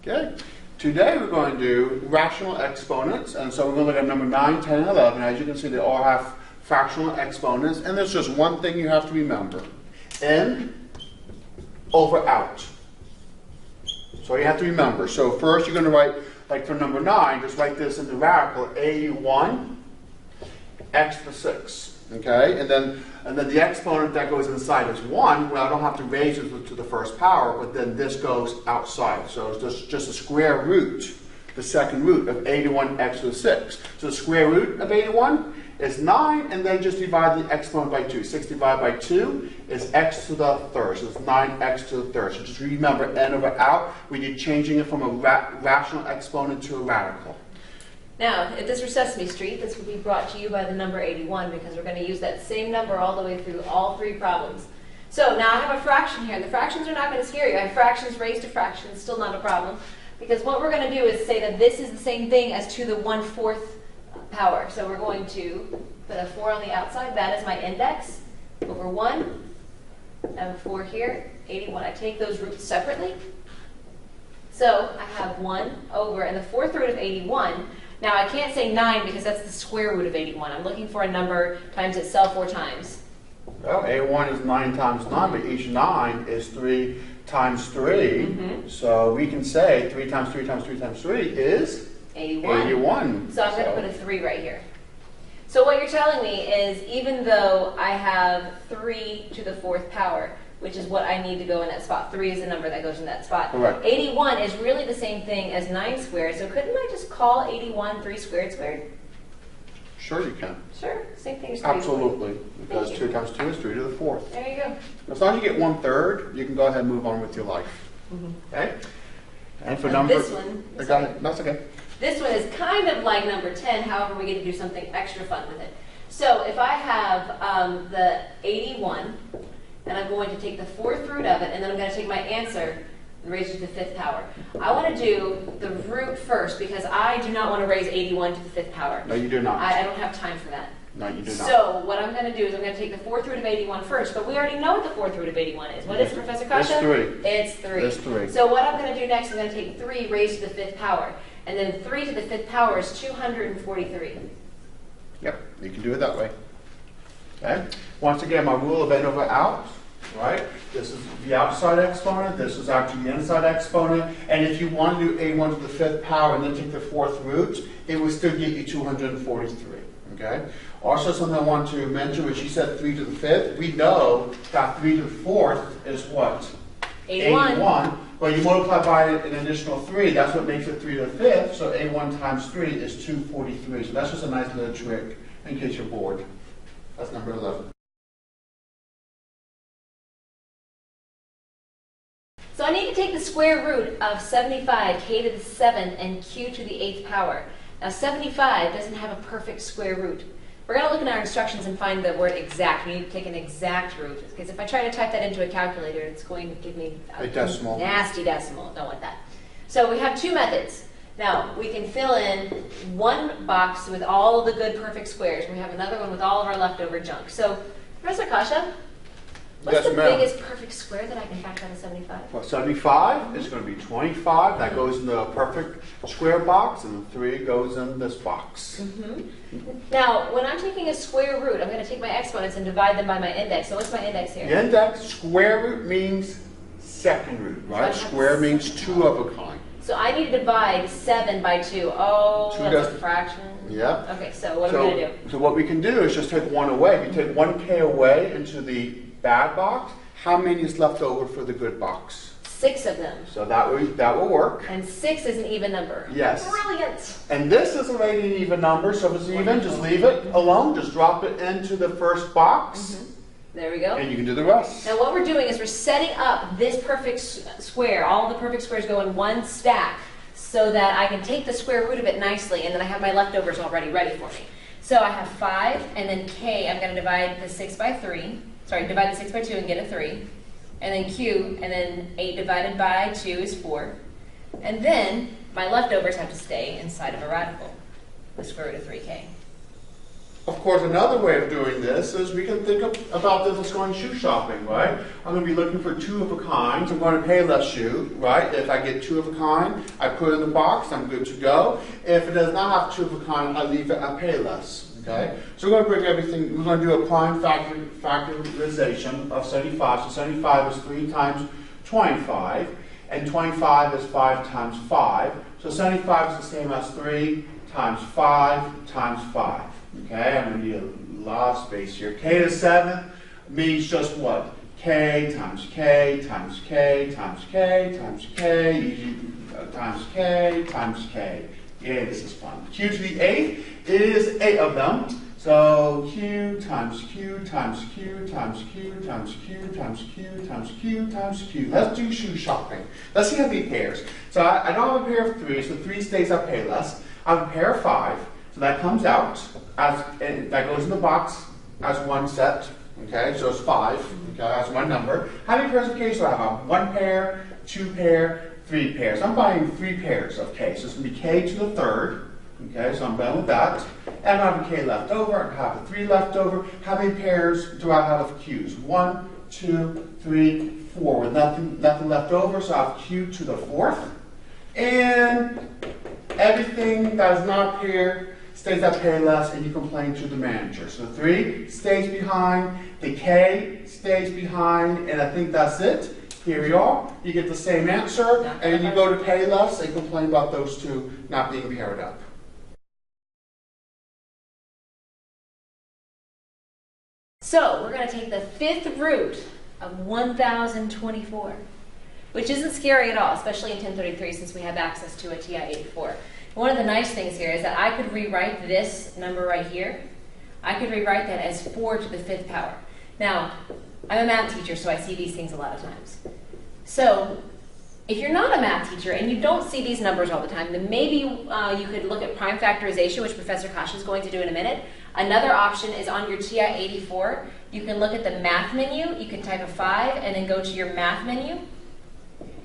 Okay. Today we're going to do rational exponents, and so we're going to look at number 9, 10, and 11. As you can see, they all have fractional exponents, and there's just one thing you have to remember. In over out. So you have to remember. So first you're going to write, like for number 9, just write this in the radical, 81 x to the 6. Okay, and then the exponent that goes inside is 1. Well, I don't have to raise it to the first power, but then this goes outside. So it's just a square root, the second root of 81x to the 6. So the square root of 81 is 9, and then just divide the exponent by 2. 6 divided by 2 is x to the third. So it's 9x to the third. So just remember n over out when you're changing it from a rational exponent to a radical. Now, if this were Sesame Street, this would be brought to you by the number 81 because we're going to use that same number all the way through all 3 problems. So now I have a fraction here. The fractions are not going to scare you. I have fractions raised to fractions, still not a problem. Because what we're going to do is say that this is the same thing as to the 1/4 power. So we're going to put a 4 on the outside. That is my index over 1. I have a 4 here, 81. I take those roots separately. So I have 1 over, and the 4th root of 81. Now, I can't say 9 because that's the square root of 81. I'm looking for a number times itself 4 times. Well, A1 is 9 times 9, but each 9 is 3 times 3. So we can say 3 times 3 times 3 times 3 is 81. So I'm going to put a 3 right here. So what you're telling me is even though I have 3 to the 4th power, which is what I need to go in that spot. 3 is the number that goes in that spot. Correct. 81 is really the same thing as 9 squared, so couldn't I just call 81 3 squared squared? Sure you can. Sure, same thing as 3 Absolutely, because 2 times 2 is 3 to the 4th. There you go. As long as you get 1/3, you can go ahead and move on with your life. Okay? And for number... This one... That's okay. This one is kind of like number 10, however we get to do something extra fun with it. So if I have the 81... and I'm going to take the 4th root of it, and then I'm going to take my answer and raise it to the 5th power. I want to do the root first because I do not want to raise 81 to the 5th power. No, you do not. I don't have time for that. No, you do not. So what I'm going to do is I'm going to take the 4th root of 81 first, but we already know what the 4th root of 81 is. What is it, Professor Kasha? It's 3. It's 3. So what I'm going to do next, I'm going to take 3 raised to the 5th power. And then 3 to the 5th power is 243. Yep, you can do it that way. Okay? Once again, my rule of n over out, right? This is the outside exponent, this is actually the inside exponent, and if you want to do a1 to the 5th power and then take the 4th root, it would still get you 243, okay? Also something I want to mention, when she said 3 to the 5th, we know that 3 to the 4th is what? 81. Well, you multiply by an additional 3, that's what makes it 3 to the 5th, so a1 times 3 is 243. So that's just a nice little trick in case you're bored. That's number 11. So I need to take the square root of 75, k to the 7, and q to the 8th power. Now 75 doesn't have a perfect square root. We're going to look in our instructions and find the word exact. We need to take an exact root, because if I try to type that into a calculator, it's going to give me a decimal. Nasty decimal. Don't want that. So we have 2 methods. Now, we can fill in one box with all of the good perfect squares. We have another one with all of our leftover junk. So, Professor Kasha, what's the biggest perfect square that I can factor out of 75? Well, 75 is going to be 25. That goes in the perfect square box, and the 3 goes in this box. Now, when I'm taking a square root, I'm going to take my exponents and divide them by my index. So what's my index here? The index, square root means second root, right? Square means 2 of a kind. So I need to divide 7 by 2. Oh, that's a fraction. Yeah. Okay, so what are we going to do? So what we can do is just take 1 away. If you take 1k away into the bad box, how many is left over for the good box? 6 of them. So that will work. And 6 is an even number. Yes. Brilliant. And this is already an even number, so if it's even, just leave it alone. Just drop it into the first box. There we go. And you can do the rest. Now what we're doing is we're setting up this perfect square. All of the perfect squares go in one stack so that I can take the square root of it nicely, and then I have my leftovers already ready for me. So I have 5, and then k, I'm going to divide the 6 by 3. Sorry, divide the 6 by 2 and get a 3. And then q, and then 8 divided by 2 is 4. And then my leftovers have to stay inside of a radical, the square root of 3k. Of course, another way of doing this is we can think about this as going shoe shopping, right? I'm going to be looking for two of a kind. I'm going to pay less shoe, right? If I get two of a kind, I put it in the box, I'm good to go. If it does not have two of a kind, I leave it, I pay less, okay? So we're going to bring everything, we're going to do a prime factorization of 75. So 75 is 3 times 25, and 25 is 5 times 5. So 75 is the same as 3 times 5 times 5. Okay, I'm going to need a lot of space here. K to the 7th means just what? K times K times K times K times K times K times K. Yeah, this is fun. Q to the 8th, it is 8 of them. So Q times Q times Q times Q times Q times Q times Q times Q. Let's do shoe shopping. Let's see how many pairs. So I don't have a pair of 3, so 3 stays up pay less. I have a pair of 5. So that comes out, and that goes in the box as one set, okay, so it's 5, okay, that's one number. How many pairs of K do I have? 1 pair, 2 pair, 3 pairs. I'm buying 3 pairs of K, so it's going to be K to the 3rd, okay, so I'm done with that. And I have a K left over, I have a 3 left over. How many pairs do I have of Qs? 1, 2, 3, 4, with nothing left over, so I have Q to the 4th. And everything that is not paired stays at pay less, and you complain to the manager. So 3 stays behind, the K stays behind, and I think that's it. Here we are. You get the same answer, and you go to pay less and complain about those two not being paired up. So we're going to take the 5th root of 1024, which isn't scary at all, especially in 1033 since we have access to a TI-84. One of the nice things here is that I could rewrite this number right here. I could rewrite that as 4 to the 5th power. Now, I'm a math teacher, so I see these things a lot of times. So, if you're not a math teacher and you don't see these numbers all the time, then maybe you could look at prime factorization, which Professor Kosh is going to do in a minute. Another option is on your TI-84. You can look at the math menu. You can type a 5 and then go to your math menu.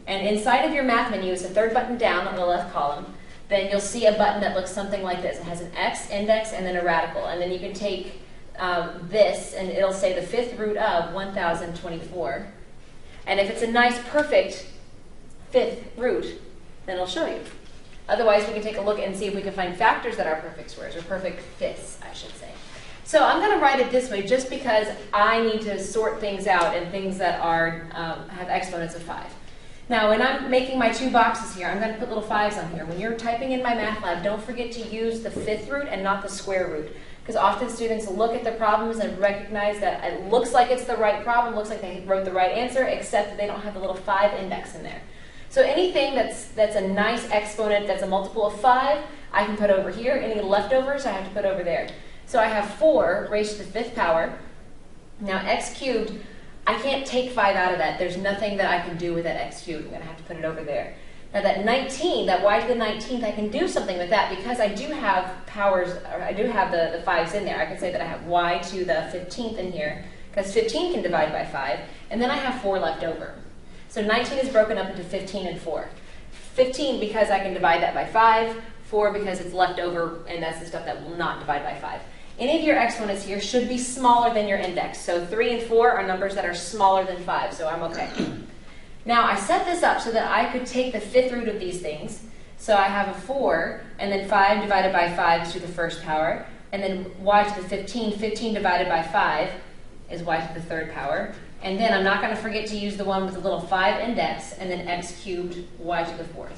And inside of your math menu is the 3rd button down on the left column. Then you'll see a button that looks something like this. It has an X, index, and then a radical. And then you can take this, and it'll say the 5th root of 1024. And if it's a nice, perfect 5th root, then it'll show you. Otherwise, we can take a look and see if we can find factors that are perfect squares, or perfect fifths, I should say. So I'm going to write it this way just because I need to sort things out and things that are have exponents of 5. Now, when I'm making my 2 boxes here, I'm going to put little 5s on here. When you're typing in my math lab, don't forget to use the 5th root and not the square root. Because often students look at the problems and recognize that it looks like it's the right problem, looks like they wrote the right answer, except that they don't have the little 5 index in there. So anything that's a nice exponent that's a multiple of 5, I can put over here. Any leftovers, I have to put over there. So I have 4 raised to the 5th power. Now x cubed, I can't take 5 out of that. There's nothing that I can do with that x cubed. I'm going to have to put it over there. Now that 19, that y to the 19th, I can do something with that because I do have powers, or I do have the 5s in there. I can say that I have y to the 15th in here because 15 can divide by 5, and then I have 4 left over. So 19 is broken up into 15 and 4. 15 because I can divide that by 5, 4 because it's left over, and that's the stuff that will not divide by 5. Any of your exponents here should be smaller than your index. So 3 and 4 are numbers that are smaller than 5, so I'm okay. Now I set this up so that I could take the 5th root of these things. So I have a 4, and then 5 divided by 5 is to the 1st power, and then y to the 15, 15 divided by 5 is y to the 3rd power. And then I'm not going to forget to use the one with the little 5 index, and then x cubed y to the 4th.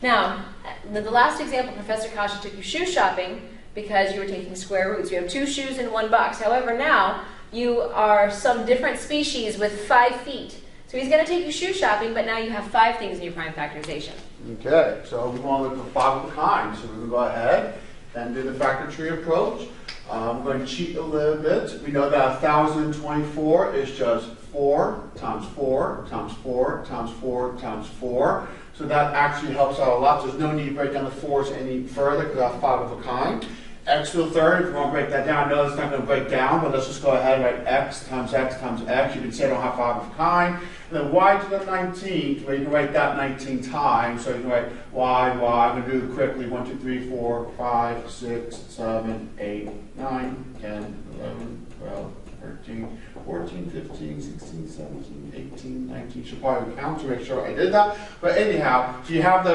Now, the last example, Professor Kasha took you shoe shopping because you were taking square roots. You have 2 shoes in 1 box. However, now you are some different species with 5 feet. So he's going to take you shoe shopping, but now you have 5 things in your prime factorization. Okay, so we want to look for 5 of a kind. So we're going to go ahead and do the factor tree approach. I'm going to cheat a little bit. We know that 1024 is just 4 times 4 times 4 times 4 times 4. So that actually helps out a lot. There's no need to break down the 4s any further because I have 5 of a kind. X to the third, if you want to break that down, I know it's not going to break down, but let's just go ahead and write x times x times x. You can see I don't have 5 of a kind. And then y to the 19th, where you can write that 19 times. So you can write y. I'm going to do it quickly. 1, 2, 3, 4, 5, 6, 7, 8, 9, 10, 11, 12, 13, 14, 15, 16, 17, 18, 19. Should probably count to make sure I did that. But anyhow, so you have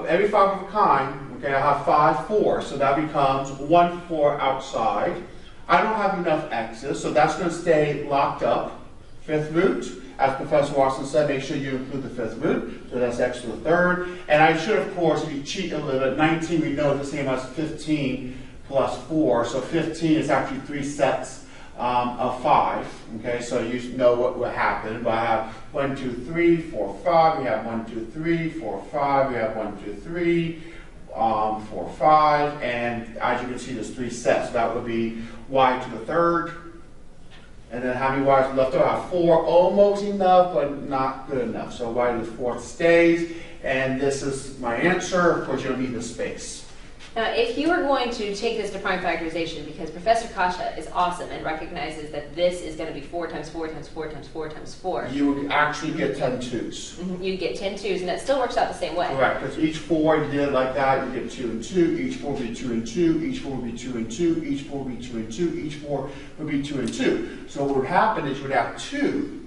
every 5 of a kind, okay, I have 5 fours. So that becomes 1 4 outside. I don't have enough x's, so that's going to stay locked up. Fifth root, as Professor Watson said, make sure you include the fifth root. So that's x to the third. And I should, of course, if you cheat a little bit, 19 we know is the same as 15 plus 4. So 15 is actually 3 sets of 5. Okay, so you know what will happen. But I have 1, 2, 3, 4, 5. We have 1, 2, 3, 4, 5. We have 1, 2, 3, 4, 5. And as you can see, there's 3 sets. So that would be y to the third. And then how many y's left over? I have 4, almost enough, but not good enough. So y to the fourth stays. And this is my answer. Of course, you don't need the space. Now, if you are going to take this to prime factorization, because Professor Kasha is awesome and recognizes that this is going to be 4 times 4 times 4 times 4 times 4. You would actually get 10 twos. You get 10 twos, and that still works out the same way. Correct, because each 4, you did it like that, you get 2 and 2, each 4 would be 2 and 2, each 4 would be 2 and 2, each 4 would be 2 and 2, each 4 would be 2 and 2. So what would happen is you would have 2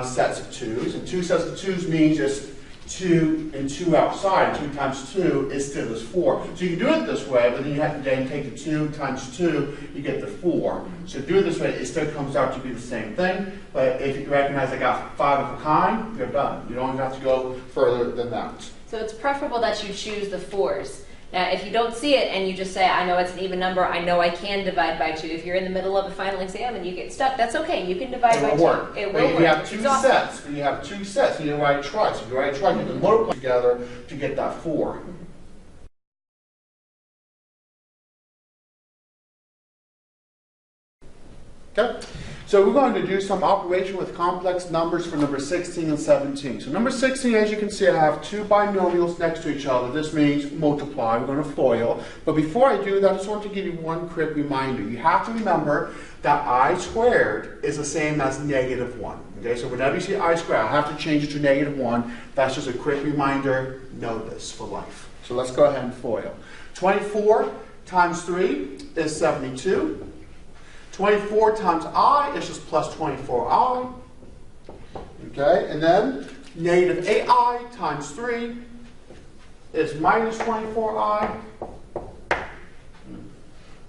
sets of 2s, and 2 sets of 2s means just 2 and 2 outside. 2 times 2 is still is 4. So you can do it this way, but then you have to then take the 2 times 2, you get the 4. So do it this way, it still comes out to be the same thing. But if you recognize I got 5 of a kind, you're done. You don't have to go further than that. So it's preferable that you choose the 4s. Now, if you don't see it and you just say, I know it's an even number, I know I can divide by 2. If you're in the middle of a final exam and you get stuck, that's okay. You can divide by 2. Work. It will work. You have 2 sets. You have 2 sets. You write twice. If you write twice, you can multiply together to get that 4. Okay? So we're going to do some operation with complex numbers for number 16 and 17. So number 16, as you can see, I have 2 binomials next to each other. This means multiply. We're going to FOIL. But before I do that, I just want to give you one quick reminder. You have to remember that I squared is the same as -1. Okay, so whenever you see I squared, I have to change it to -1. That's just a quick reminder. Know this for life. So let's go ahead and FOIL. 24 times 3 is 72. 24 times I is just plus 24i. Okay, and then negative 8i times 3 is minus 24i.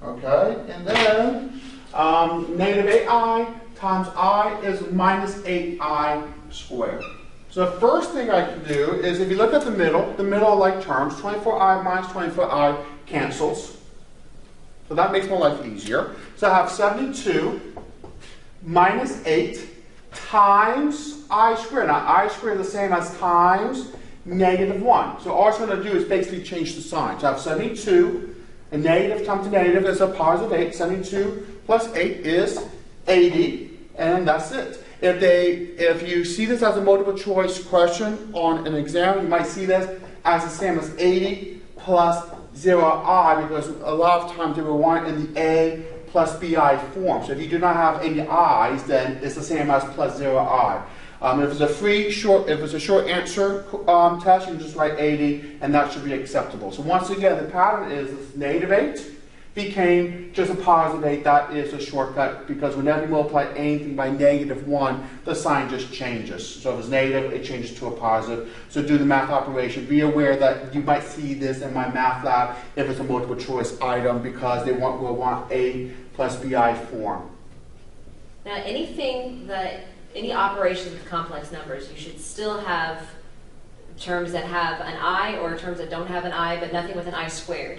Okay, and then negative 8i times I is minus 8i squared. So the first thing I can do is, if you look at the middle are like terms. 24i minus 24i cancels. So that makes my life easier. So I have 72 minus 8 times I squared. Now I squared is the same as times -1. So all it's going to do is basically change the sign. So I have 72, and negative times negative is a positive 8. 72 plus 8 is 80, and that's it. If you see this as a multiple choice question on an exam, you might see this as the same as 80 plus 0i, because a lot of times they will want in the a plus bi form. So if you do not have any i's, then it's the same as plus 0i. If it's a short answer test, you can just write 80, and that should be acceptable. So once again, the pattern is negative 8 became just a positive 8. That is a shortcut, because whenever you multiply anything by -1, the sign just changes. So if it's negative, it changes to a positive. So do the math operation. Be aware that you might see this in my math lab if it's a multiple choice item, because they will want a plus bi form. Now, any operations with complex numbers, you should still have terms that have an I, or terms that don't have an I, but nothing with an I squared.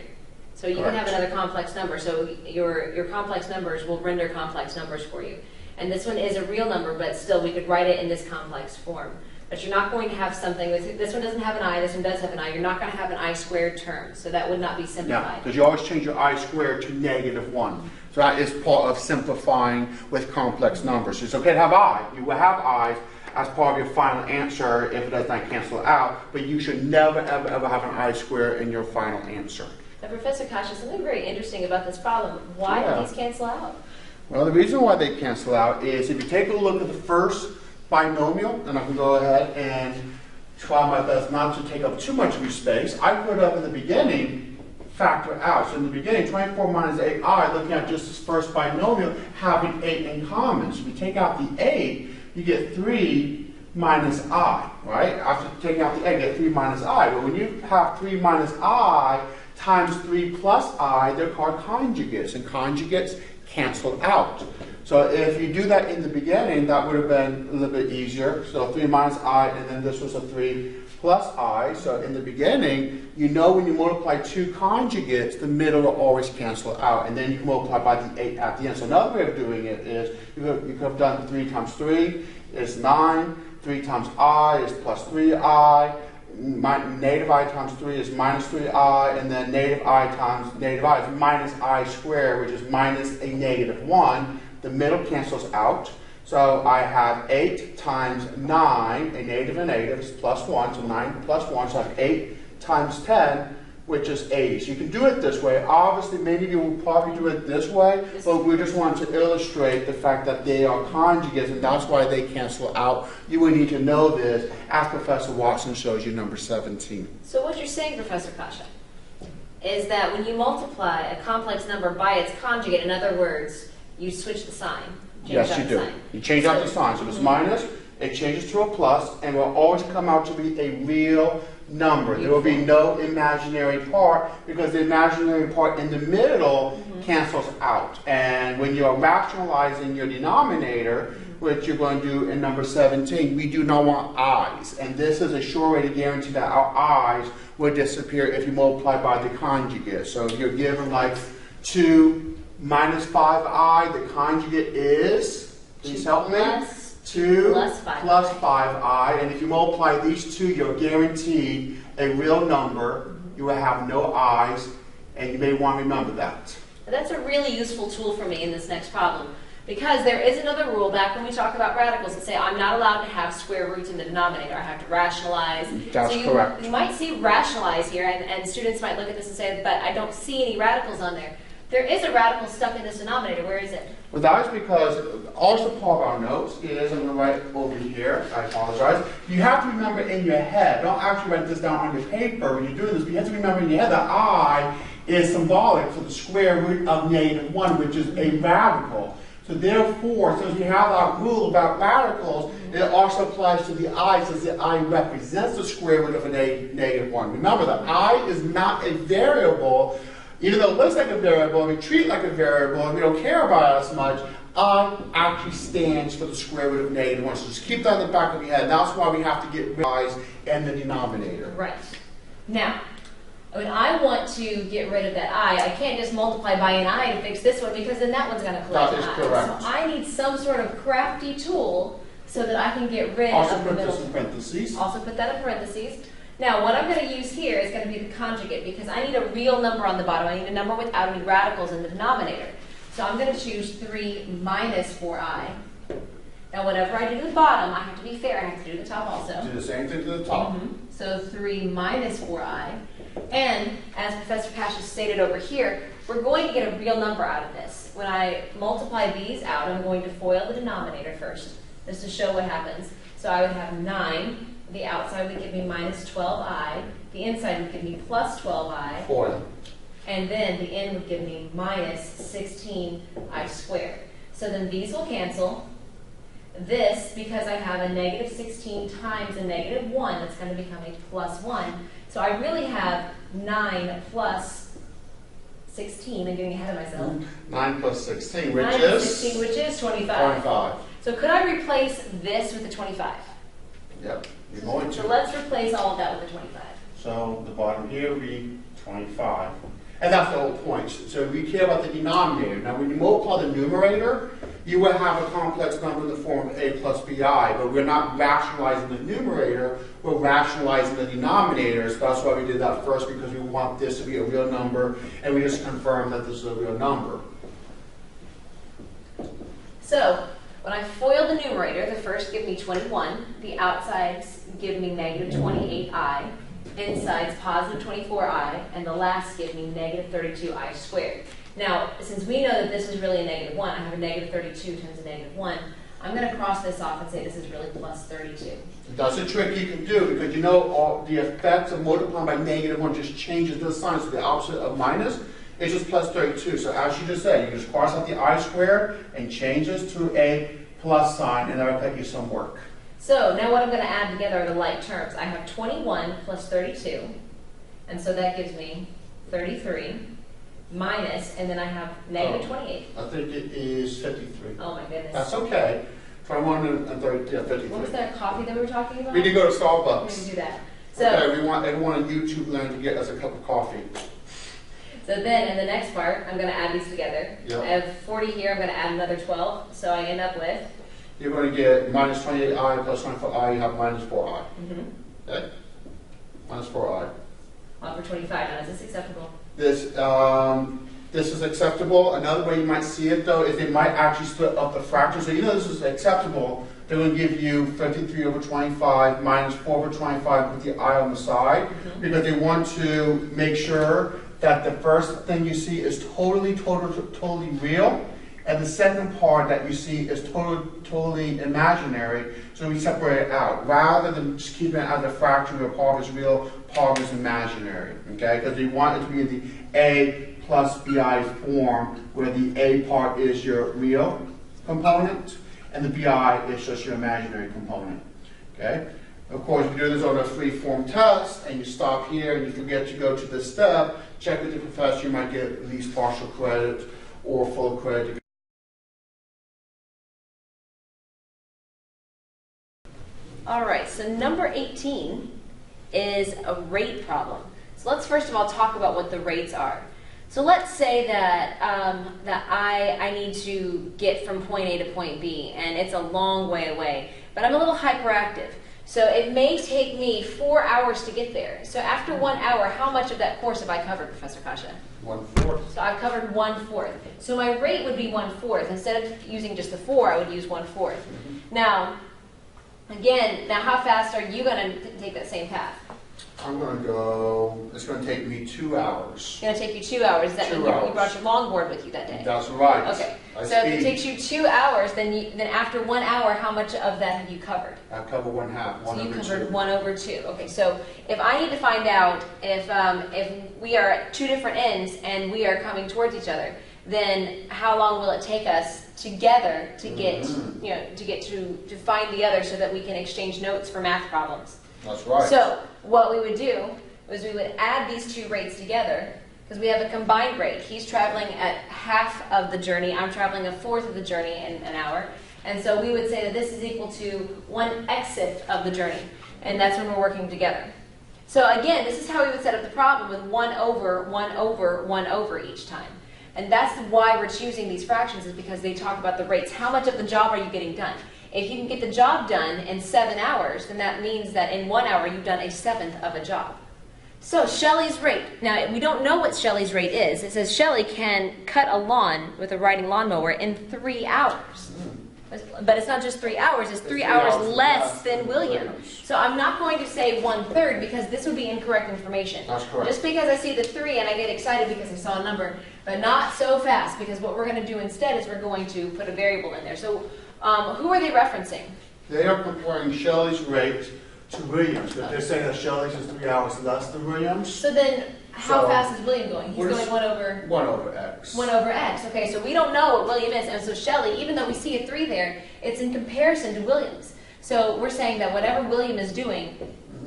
So you can have another complex number. So your complex numbers will render complex numbers for you. And this one is a real number, but still we could write it in this complex form. But you're not going to have something with, this one doesn't have an I, this one does have an I. You're not going to have an I squared term. So that would not be simplified. Yeah, because you always change your I squared to -1. So that is part of simplifying with complex numbers. So it's okay to have I. You will have I's as part of your final answer if it does not cancel out. But you should never, ever, ever have an I squared in your final answer. Professor Kasha, something very interesting about this problem. Why do these cancel out? Well, the reason why they cancel out is if you take a look at the first binomial, and I can go ahead and try my best not to take up too much of your space, I put up in the beginning, factor out. So in the beginning, 24 minus 8i, looking at just this first binomial, having 8 in common. So if you take out the 8, you get 3 minus I, right? After taking out the 8, you get 3 minus I. But when you have 3 minus I times 3 plus I, they're called conjugates, and conjugates cancel out. So if you do that in the beginning, that would have been a little bit easier. So 3 minus I, and then this was a 3 plus I. So in the beginning, you know when you multiply two conjugates, the middle will always cancel out. And then you can multiply by the 8 at the end. So another way of doing it is you could have done 3 times 3 is 9. 3 times I is plus 3I. Negative I times 3 is minus 3I, and then negative I times negative I is minus I squared, which is minus a negative 1. The middle cancels out. So I have 8 times 9, a negative is plus 1, so 9 plus 1, so I have 8 times 10, which is 80. So you can do it this way. Obviously, many of you will probably do it this way, but we just want to illustrate the fact that they are conjugates, and that's why they cancel out. You would need to know this, as Professor Watson shows you number 17. So what you're saying, Professor Kasha, is that when you multiply a complex number by its conjugate, in other words, you switch the sign. Yes, you do. You change out the sign. So if it's minus, it changes to a plus, and will always come out to be a real number. There will be no imaginary part, because the imaginary part in the middle cancels out. And when you're rationalizing your denominator, which you're going to do in number 17, we do not want i's. And this is a sure way to guarantee that our i's will disappear if you multiply by the conjugate. So if you're given like 2 minus 5i, the conjugate is, please help me, 2 plus 5i, and if you multiply these two, you're guaranteed a real number. You will have no i's, and you may want to remember that. That's a really useful tool for me in this next problem, because there is another rule back when we talk about radicals that say I'm not allowed to have square roots in the denominator. I have to rationalize. That's correct. You might see rationalize here, and students might look at this and say, but I don't see any radicals on there. There is a radical stuck in this denominator. Where is it? Well, that is because also part of our notes is, I'm going to write over here, I apologize. You have to remember in your head, don't actually write this down on your paper when you're doing this, but you have to remember in your head that I is symbolic for the square root of negative 1, which is a radical. So therefore, since we have our rule about radicals, it also applies to the I, since the I represents the square root of a negative 1. Remember that I is not a variable. Even though it looks like a variable, and we treat it like a variable, and we don't care about it as much, I actually stands for the square root of negative 1. So just keep that in the back of your head. That's why we have to get rid of i's in the denominator. Right. Now, when I want to get rid of that I can't just multiply by an I to fix this one, because then that one's going to collect an I. That is correct. So I need some sort of crafty tool so that I can get rid of the middle. Also put this in parentheses. Also put that in parentheses. Now, what I'm going to use here is going to be the conjugate, because I need a real number on the bottom. I need a number without any radicals in the denominator. So I'm going to choose 3 minus 4i. Now, whatever I do to the bottom, I have to be fair. I have to do the top also. Do the same thing to the top. So 3 minus 4i. And as Professor Cash has stated over here, we're going to get a real number out of this. When I multiply these out, I'm going to FOIL the denominator first, just to show what happens. So I would have 9. The outside would give me minus 12i. The inside would give me plus 12i. FOIL. And then the end would give me minus 16i squared. So then these will cancel. This, because I have a negative 16 times a negative 1, that's going to become a plus 1. So I really have 9 plus 16. I'm getting ahead of myself. 9 plus 16, which 9 is? plus 16, which is 25. 25. So could I replace this with the 25? Yep, you're going to. So let's replace all of that with the 25. So the bottom here will be 25. And that's the whole point. So we care about the denominator. Now when you multiply the numerator, you will have a complex number in the form of a plus bi, but we're not rationalizing the numerator, we're rationalizing the denominator. So that's why we did that first, because we want this to be a real number, and we just confirm that this is a real number. So when I FOIL the numerator, the first give me 21, the outsides give me negative 28i. inside's positive 24i, and the last gives me negative 32i squared. Now, since we know that this is really a negative 1, I have a negative 32 times a negative 1, I'm going to cross this off and say this is really plus 32. That's a trick you can do because you know all the effects of multiplying by negative 1 just changes the sign. So the opposite of minus is just plus 32. So as you just said, you just cross out the I squared and change this to a plus sign, and that will cut you some work. So now what I'm going to add together are the like terms. I have 21 plus 32, and so that gives me 33 minus, and then I have negative 28. I think it is 53. Oh my goodness. That's okay. 21 and 30, yeah, 53. What was that coffee that we were talking about? We need to go to We're Starbucks. going to do that. So, Okay, we want everyone on YouTube land to get us a cup of coffee. so then in the next part, I'm going to add these together. Yep. I have 40 here, I'm going to add another 12, so I end up with? You're going to get minus 28i plus 24i, you have minus 4i. Okay? Minus 4i. Well, for 25 now, is this acceptable? This is acceptable. Another way you might see it, though, is they might actually split up the fraction. So you know this is acceptable. They're going to give you 53 over 25 minus 4 over 25 with the I on the side, because they want to make sure that the first thing you see is totally real, and the second part that you see is totally imaginary. So we separate it out rather than just keeping it as a fraction where part is real, part is imaginary. Okay, because we want it to be in the A plus BI form, where the A part is your real component and the BI is just your imaginary component. Okay. Of course, if you do this on a free-form test and you stop here and you forget to go to this step, check with the professor. You might get at least partial credit or full credit. All right, so number 18 is a rate problem. So let's first of all talk about what the rates are. So let's say that I need to get from point A to point B, and it's a long way away, but I'm a little hyperactive. So it may take me 4 hours to get there. So after 1 hour, how much of that course have I covered, Professor Kasha? 1/4. So I've covered 1/4. So my rate would be 1/4. Instead of using just the 4, I would use 1/4. Now, again, how fast are you going to take that same path? I'm going to go, it's going to take me 2 hours. It's going to take you 2 hours. Does that mean you brought your longboard with you that day? That's right. Okay. So if it takes you 2 hours, then after 1 hour, how much of that have you covered? I cover 1/2. So you covered 1/2. Okay. So if I need to find out if we are at two different ends and we are coming towards each other, then how long will it take us together to get to find the other so that we can exchange notes for math problems? That's right. So what we would do is we would add these two rates together, because we have a combined rate. He's traveling at half of the journey. I'm traveling a fourth of the journey in an hour. And so we would say that this is equal to 1/exit of the journey. And that's when we're working together. So again, this is how we would set up the problem with 1/1/1/1 each time. And that's why we're choosing these fractions, is because they talk about the rates. How much of the job are you getting done? If you can get the job done in 7 hours, then that means that in 1 hour you've done 1/7 of a job. So Shelley's rate. Now, we don't know what Shelley's rate is. It says Shelley can cut a lawn with a riding lawnmower in 3 hours. But it's not just 3 hours, it's 3 hours less than William. So I'm not going to say 1/3 because this would be incorrect information. That's correct. Just because I see the 3 and I get excited because I saw a number, but not so fast, because what we're going to do instead is we're going to put a variable in there. So who are they referencing? They are comparing Shelley's rate to Williams, but they're saying that Shelley's is 3 hours less than Williams. So then how So, fast is William going? He's going 1/X. 1/x. Okay, so we don't know what William is, and so Shelley, even though we see a 3 there, it's in comparison to William's. So we're saying that whatever William is doing,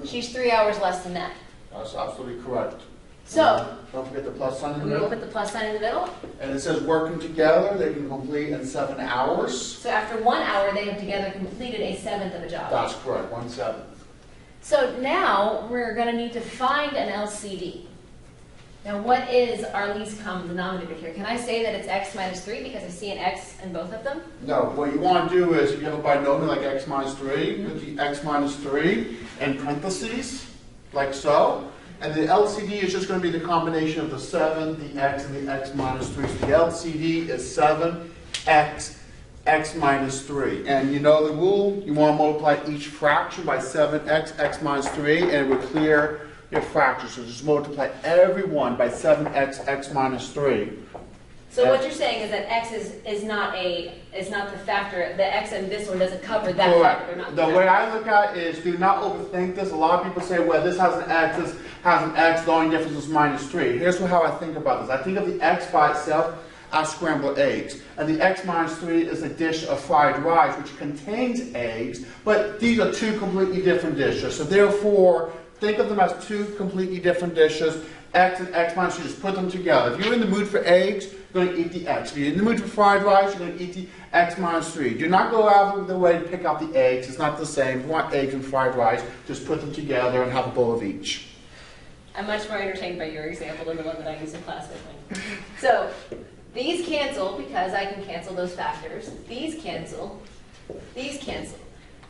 she's 3 hours less than that. That's absolutely correct. So Don't forget the plus sign in the we will middle. put the plus sign in the middle. And it says working together, they can complete in 7 hours. So after 1 hour, they have together completed 1/7 of a job. That's correct, 1/7. So now we're going to need to find an LCD. Now what is our least common denominator here? Can I say that it's x minus 3 because I see an x in both of them? No, what you want to do is, if you have a binomial like x minus 3, put the x minus 3 in parentheses, like so. And the LCD is just going to be the combination of the 7, the x, and the x minus 3. So the LCD is 7x, x minus 3. And you know the rule, you want to multiply each fraction by 7x, x minus 3, and it would clear your fractions. So just multiply every one by 7x, x minus 3. So what you're saying is that x is not the factor. The x in this one doesn't cover that factor. Correct. The way I look at it is do not overthink this. A lot of people say, well, this has an x, this has an x, the only difference is minus 3. Here's how I think about this. I think of the x by itself as scrambled eggs. And the x minus 3 is a dish of fried rice, which contains eggs, but these are two completely different dishes. So therefore, think of them as two completely different dishes. X and x minus 3, just put them together. If you're in the mood for eggs, you're going to eat the x. If you're in the mood for fried rice, you're going to eat the x minus 3. Do not go out of the way to pick out the eggs. It's not the same. If you want eggs and fried rice, just put them together and have a bowl of each. I'm much more entertained by your example than the one that I used in class with me. So these cancel because I can cancel those factors. These cancel. These cancel.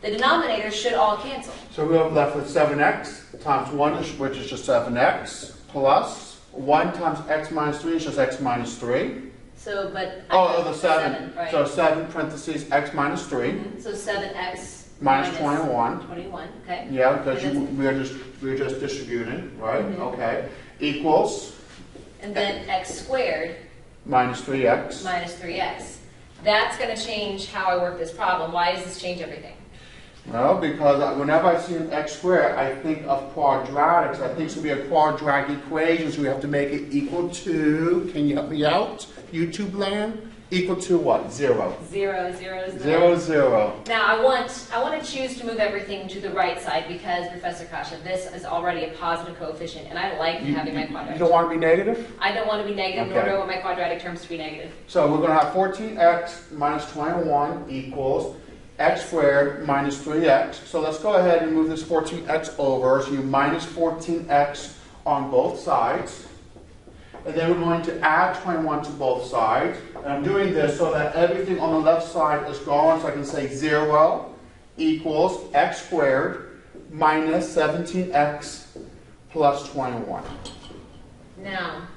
The denominators should all cancel. So we're left with 7x times 1, which is just 7x, plus 1 times x minus 3 is just x minus 3. So, but the 7. Right? So 7 parentheses x minus 3. So 7x minus 21. 21, okay. Yeah, because we're just distributing, right? Okay. Equals. And then x squared. Minus 3x. Minus 3x. That's going to change how I work this problem. Why does this change everything? Well, because whenever I see an x squared, I think of quadratics. I think it's going to be a quadratic equation, so we have to make it equal to, can you help me out, YouTube land? Equal to what? 0. 0, 0, 0. 0, 0. Now I want to choose to move everything to the right side because, Professor Kasha, this is already a positive coefficient, and I like having my quadratic. You don't want to be negative? I don't want to be negative, Okay. nor do I want my quadratic terms to be negative. So we're going to have 14x minus 21 equals x squared minus 3x. So let's go ahead and move this 14x over. So you minus 14x on both sides. And then we're going to add 21 to both sides. And I'm doing this so that everything on the left side is gone. So I can say 0 equals x squared minus 17x plus 21. Now,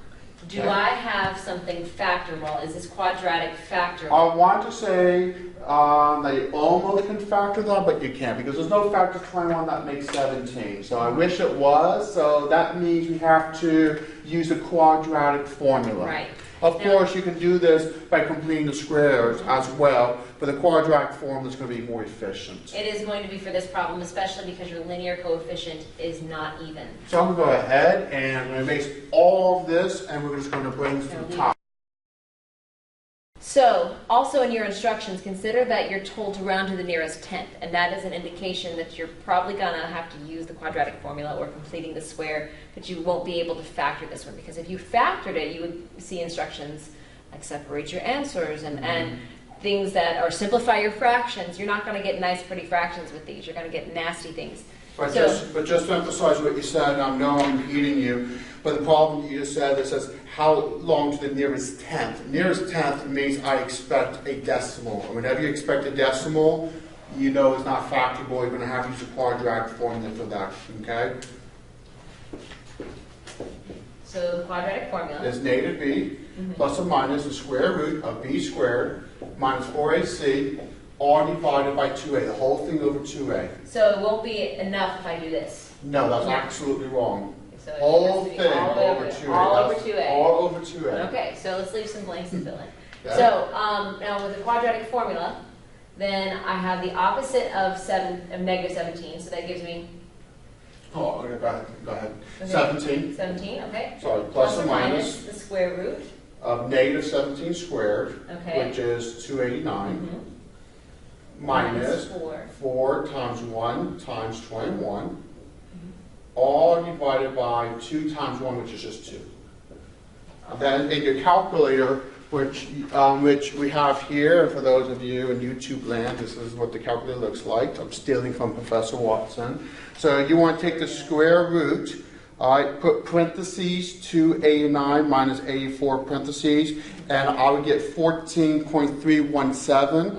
do I have something factorable? Is this quadratic factorable? I want to say that you almost can factor that, but you can't because there's no factor 21 that makes 17. So I wish it was. So that means we have to use a quadratic formula. Right. Of course, you can do this by completing the squares as well, but the quadratic formula is going to be more efficient. It is going to be for this problem, especially because your linear coefficient is not even. So I'm going to go ahead and I'm going to base all of this, and we're just going to bring this to the top. So, also in your instructions, consider that you're told to round to the nearest tenth, and that is an indication that you're probably going to have to use the quadratic formula or completing the square, but you won't be able to factor this one, because if you factored it, you would see instructions like separate your answers and things that are simplify your fractions. You're not going to get nice, pretty fractions with these. You're going to get nasty things. But just to emphasize what you said, I know I'm repeating you, but the problem you just said, it says how long to the nearest tenth. Nearest tenth means I expect a decimal. And whenever you expect a decimal, you know it's not factorable. You're going to have to use a quadratic formula for that, okay? So the quadratic formula is negative b plus or minus the square root of b squared minus 4ac all divided by 2a, the whole thing over 2a. So it won't be enough if I do this. No, that's absolutely wrong. So it Whole has to be thing all the way over over 2a. All over That's 2a. All over 2a. Okay, so let's leave some blanks to fill in. Okay. So now with the quadratic formula, then I have the opposite of negative 17, so that gives me Oh, okay, go ahead. Okay. 17. 17, okay. Sorry, plus or minus the square root. of negative 17 squared, Okay. which is 289, minus 4 times 1 times 21, all divided by 2 times 1, which is just 2. Then in your calculator, which we have here, for those of you in YouTube land, this is what the calculator looks like. I'm stealing from Professor Watson. So you want to take the square root, put parentheses 289 minus 84 parentheses, and I would get 14.317.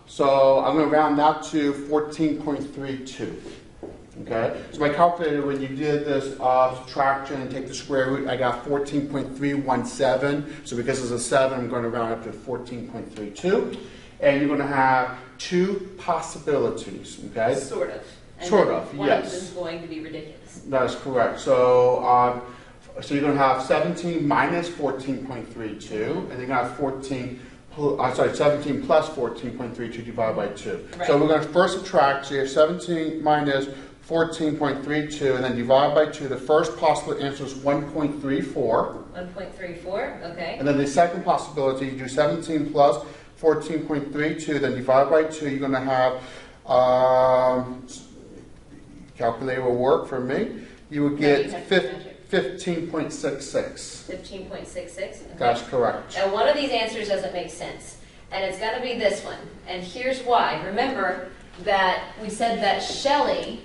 So I'm going to round that to 14.32. Okay, so my calculator, when you did this subtraction and take the square root, I got 14.317. So because it's a 7, I'm going to round up to 14.32. And you're going to have two possibilities, okay? Sort of. And Sort then of, one yes. of them is going to be ridiculous. That is correct. So, so you're going to have 17 minus 14.32, and you're going to have 17 plus 14.32 divided by 2. Right. So we're going to first subtract, so you have 17 minus 14.32, and then divide by 2. The first possible answer is 1.34. 1.34, okay. And then the second possibility, you do 17 plus 14.32, then divide by 2, you're going to have, calculator will work for me, you would get 15.66. 15.66? Okay. That's correct. Now, one of these answers doesn't make sense, and it's going to be this one. And here's why. Remember that we said that Shelley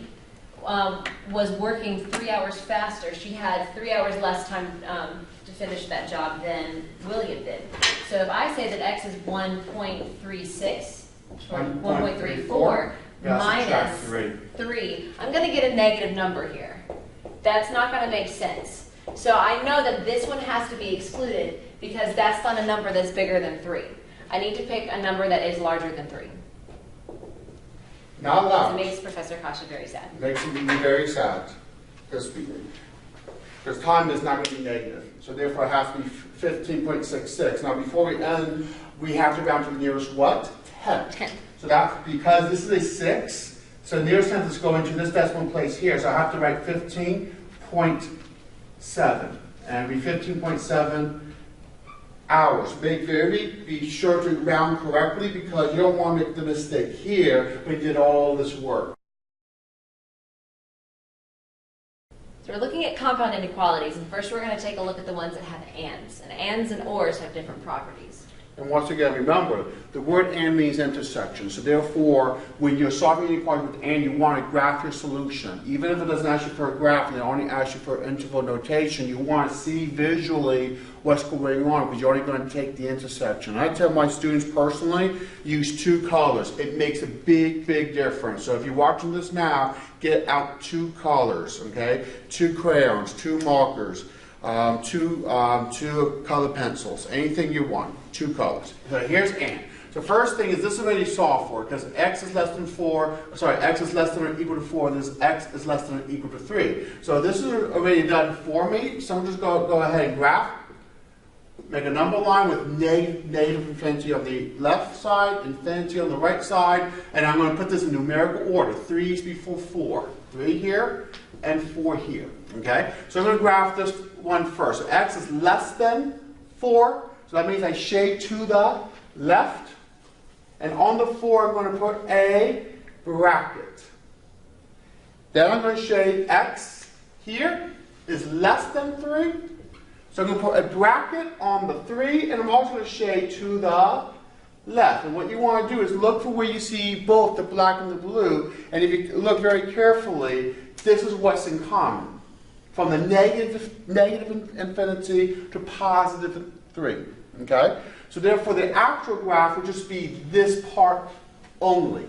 was working 3 hours faster. She had 3 hours less time to finish that job than William did. So if I say that x is 1.36, or 1.34 minus 3, I'm going to get a negative number here. That's not going to make sense. So I know that this one has to be excluded because that's not a number that's bigger than 3. I need to pick a number that is larger than 3. Not allowed. It makes Professor Kasha very sad. Makes me very sad. Because time is not going to be negative. So therefore it has to be 15.66. Now before we end, we have to round to the nearest what? 10. 10. So that's because this is a 6. So nearest 10th is going to this decimal place here. So I have to write 15.7. And it'll be 15.7 hours. Be sure to round correctly because you don't want to make the mistake here when you did all this work. So we're looking at compound inequalities, and first we're going to take a look at the ones that have ands. And ands and ors have different properties. And once again, remember, the word and means intersection. So therefore, when you're solving inequality with and, you want to graph your solution. Even if it doesn't ask you for a graph and it only asks you for interval notation, you want to see visually what's going on because you're only going to take the intersection. I tell my students personally, use 2 colors. It makes a big, big difference. So if you're watching this now, get out 2 colors, okay? 2 crayons, 2 markers. 2 color pencils, anything you want, 2 colors. So here's and. So first thing is this is already solved for because x is less than 4, sorry, x is less than or equal to 4, and this x is less than or equal to 3. So this is already done for me, so I'm just going to go ahead and graph. Make a number line with negative infinity on the left side, infinity on the right side, and I'm going to put this in numerical order. 3's before 4. 3 here and 4 here. Okay? So I'm going to graph this one first. So x is less than 4, so that means I shade to the left, and on the 4 I'm going to put a bracket. Then I'm going to shade x here is less than 3. So I'm going to put a bracket on the 3, and I'm also going to shade to the left. And what you want to do is look for where you see both the black and the blue, and if you look very carefully, this is what's in common. From the negative infinity to positive 3. Okay? So therefore the actual graph would just be this part only.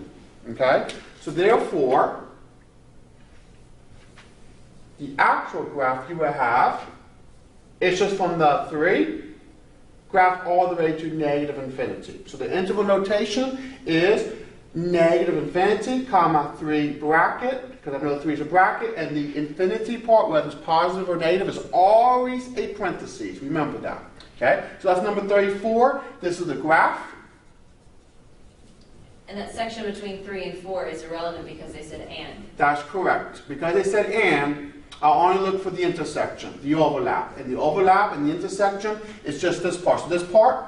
Okay? So therefore, the actual graph you will have is just from the 3, graph all the way to negative infinity. So the interval notation is negative infinity, comma 3 bracket, because I know 3 is a bracket, and the infinity part, whether it's positive or negative, is always a parentheses. Remember that. Okay? So that's number 34. This is the graph. And that section between 3 and 4 is irrelevant because they said and. That's correct. Because they said and, I'll only look for the intersection, the overlap. And the overlap and the intersection is just this part. So this part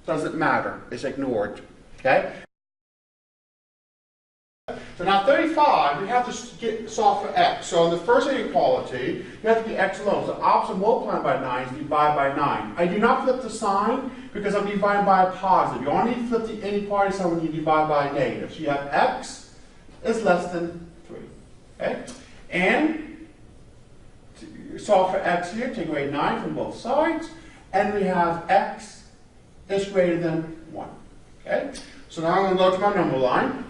doesn't matter. It's ignored. Okay? So now 35, we have to solve for x. So in the first inequality, you have to be x alone. So opposite multiplying by 9 is divide by 9. I do not flip the sign because I'm dividing by a positive. You only flip the inequality sign when you divide by a negative. So you have x is less than 3. Okay? And to solve for x here, take away 9 from both sides. And we have x is greater than 1. Okay? So now I'm going to go to my number line.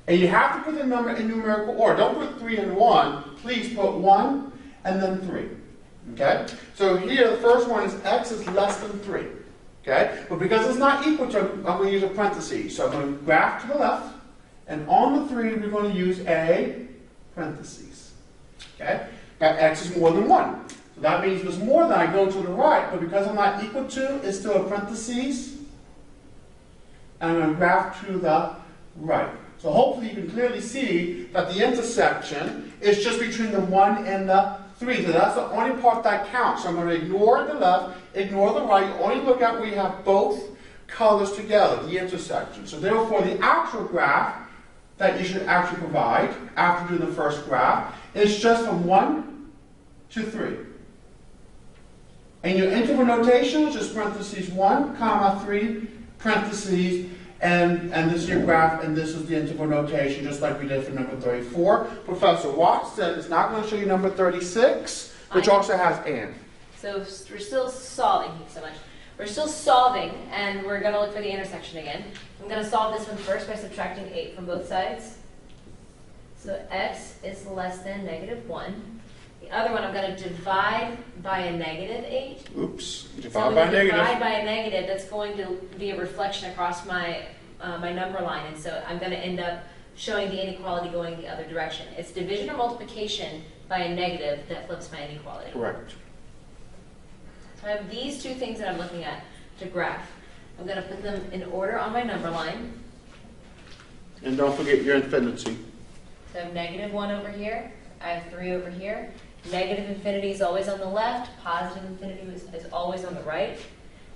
And you have to put the number in numerical order. Don't put 3 and 1. Please put 1 and then 3. Okay? So here, the first one is x is less than 3. Okay? But because it's not equal to, I'm going to use a parenthesis. So I'm going to graph to the left, and on the 3, we're going to use a parenthesis. Okay? Now, x is more than 1. So that means if it's more than, I go to the right, but because I'm not equal to, it's still a parenthesis. And I'm going to graph to the right. So hopefully you can clearly see that the intersection is just between the 1 and the 3. So that's the only part that counts. So I'm going to ignore the left, ignore the right. You only look at where you have both colors together, the intersection. So therefore, the actual graph that you should actually provide after doing the first graph is just from 1 to 3. And your interval notation is just parentheses 1, comma 3, parentheses, and this is your graph, and this is the interval notation, just like we did for number 34. Professor Watson is not going to show you number 36, which also has and. So we're still solving, thank you so much. We're still solving, and we're going to look for the intersection again. I'm going to solve this one first by subtracting 8 from both sides. So x is less than -1. The other one, I'm going to divide by a -8. Oops, So divide by negative. divide by a negative, that's going to be a reflection across my, my number line, and so I'm going to end up showing the inequality going the other direction. It's division or multiplication by a negative that flips my inequality. Correct. So I have these two things that I'm looking at to graph. I'm going to put them in order on my number line. And don't forget your infinity. So I have -1 over here, I have 3 over here. Negative infinity is always on the left, positive infinity is always on the right.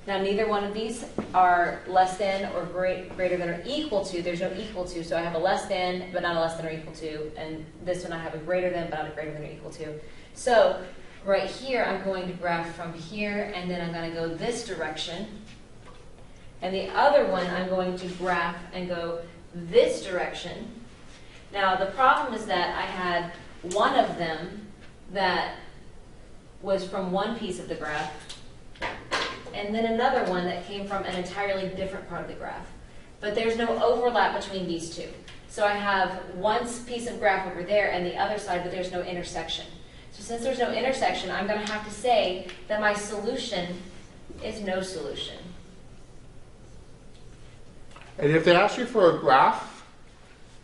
Now neither one of these are less than or greater than or equal to. There's no equal to, so I have a less than, but not a less than or equal to. And this one I have a greater than, but not a greater than or equal to. So right here I'm going to graph from here, and then I'm going to go this direction. And the other one I'm going to graph and go this direction. Now the problem is that I had one of them that was from one piece of the graph, and then another one that came from an entirely different part of the graph. But there's no overlap between these two. So I have one piece of graph over there and the other side, but there's no intersection. So since there's no intersection, I'm going to have to say that my solution is no solution. And if they ask you for a graph,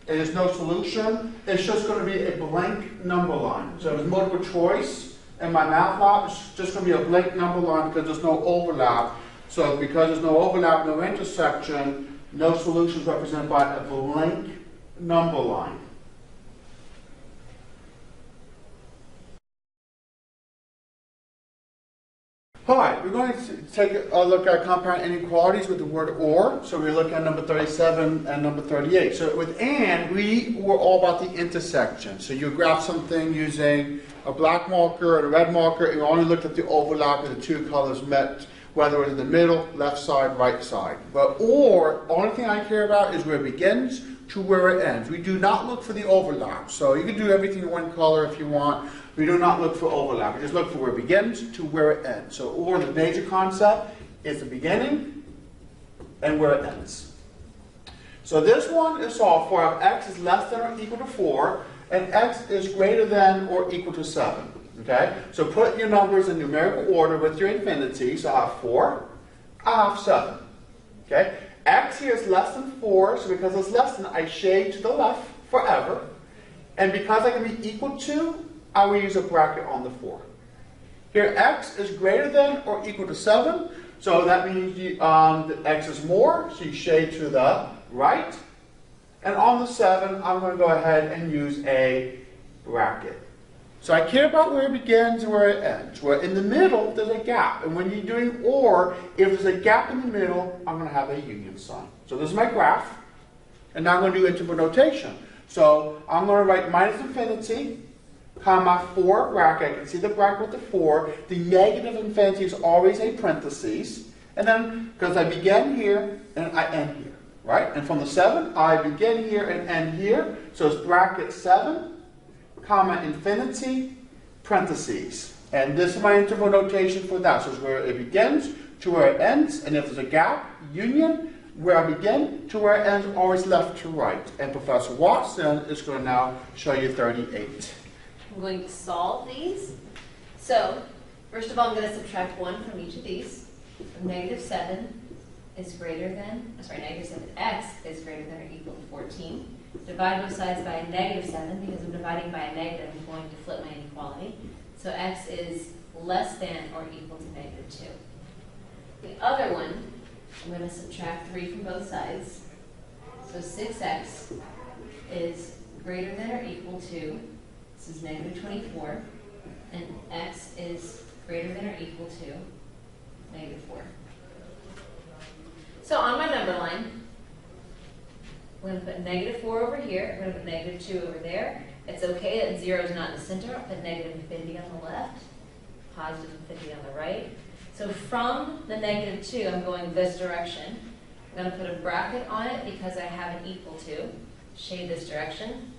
and there's no solution, it's just going to be a blank number line. So if it's multiple choice, and my math lab, it's just going to be a blank number line because there's no overlap. So because there's no overlap, no intersection, no solution is represented by a blank number line. All right, we're going to take a look at compound inequalities with the word or. So we're looking at number 37 and number 38. So with and, we were all about the intersection. So you graph something using a black marker and a red marker, and you only looked at the overlap of the two colors met, whether it was in the middle, left side, right side. But or, the only thing I care about is where it begins to where it ends. We do not look for the overlap. So you can do everything in one color if you want. We do not look for overlap. We just look for where it begins to where it ends. So or, the major concept, is the beginning and where it ends. So this one is solved for if x is less than or equal to 4 and x is greater than or equal to 7. Okay? So put your numbers in numerical order with your infinity. So I have 4, I have 7. Okay? X here is less than 4, so because it's less than, I shade to the left forever. And because I can be equal to, I will use a bracket on the 4. Here, x is greater than or equal to 7, so that means that x is more, so you shade to the right. And on the 7, I'm going to go ahead and use a bracket. So I care about where it begins and where it ends. Where in the middle, there's a gap. And when you're doing or, if there's a gap in the middle, I'm going to have a union sign. So this is my graph. And now I'm going to do interval notation. So I'm going to write minus infinity, comma, 4 bracket. I can see the bracket with the 4. The negative infinity is always a parenthesis. And then, because I begin here and I end here, right? And from the 7, I begin here and end here. So it's bracket 7, comma, infinity, parentheses. And this is my interval notation for that. So it's where it begins to where it ends. And if there's a gap, union, where I begin to where it ends, always left to right. And Professor Watson is going to now show you 38. I'm going to solve these. So, first of all, I'm going to subtract 1 from each of these. negative 7 is greater than, negative 7x is greater than or equal to 14. Divide both sides by a negative 7, because I'm dividing by a negative, I'm going to flip my inequality. So x is less than or equal to negative 2. The other one, I'm going to subtract 3 from both sides. So 6x is greater than or equal to, this is negative 24, and x is greater than or equal to negative 4. So on my number line, I'm going to put negative 4 over here, I'm going to put negative 2 over there. It's okay that 0 is not in the center. I'll put negative infinity on the left, positive infinity on the right. So from the negative 2, I'm going this direction. I'm going to put a bracket on it because I have an equal to. Shade this direction.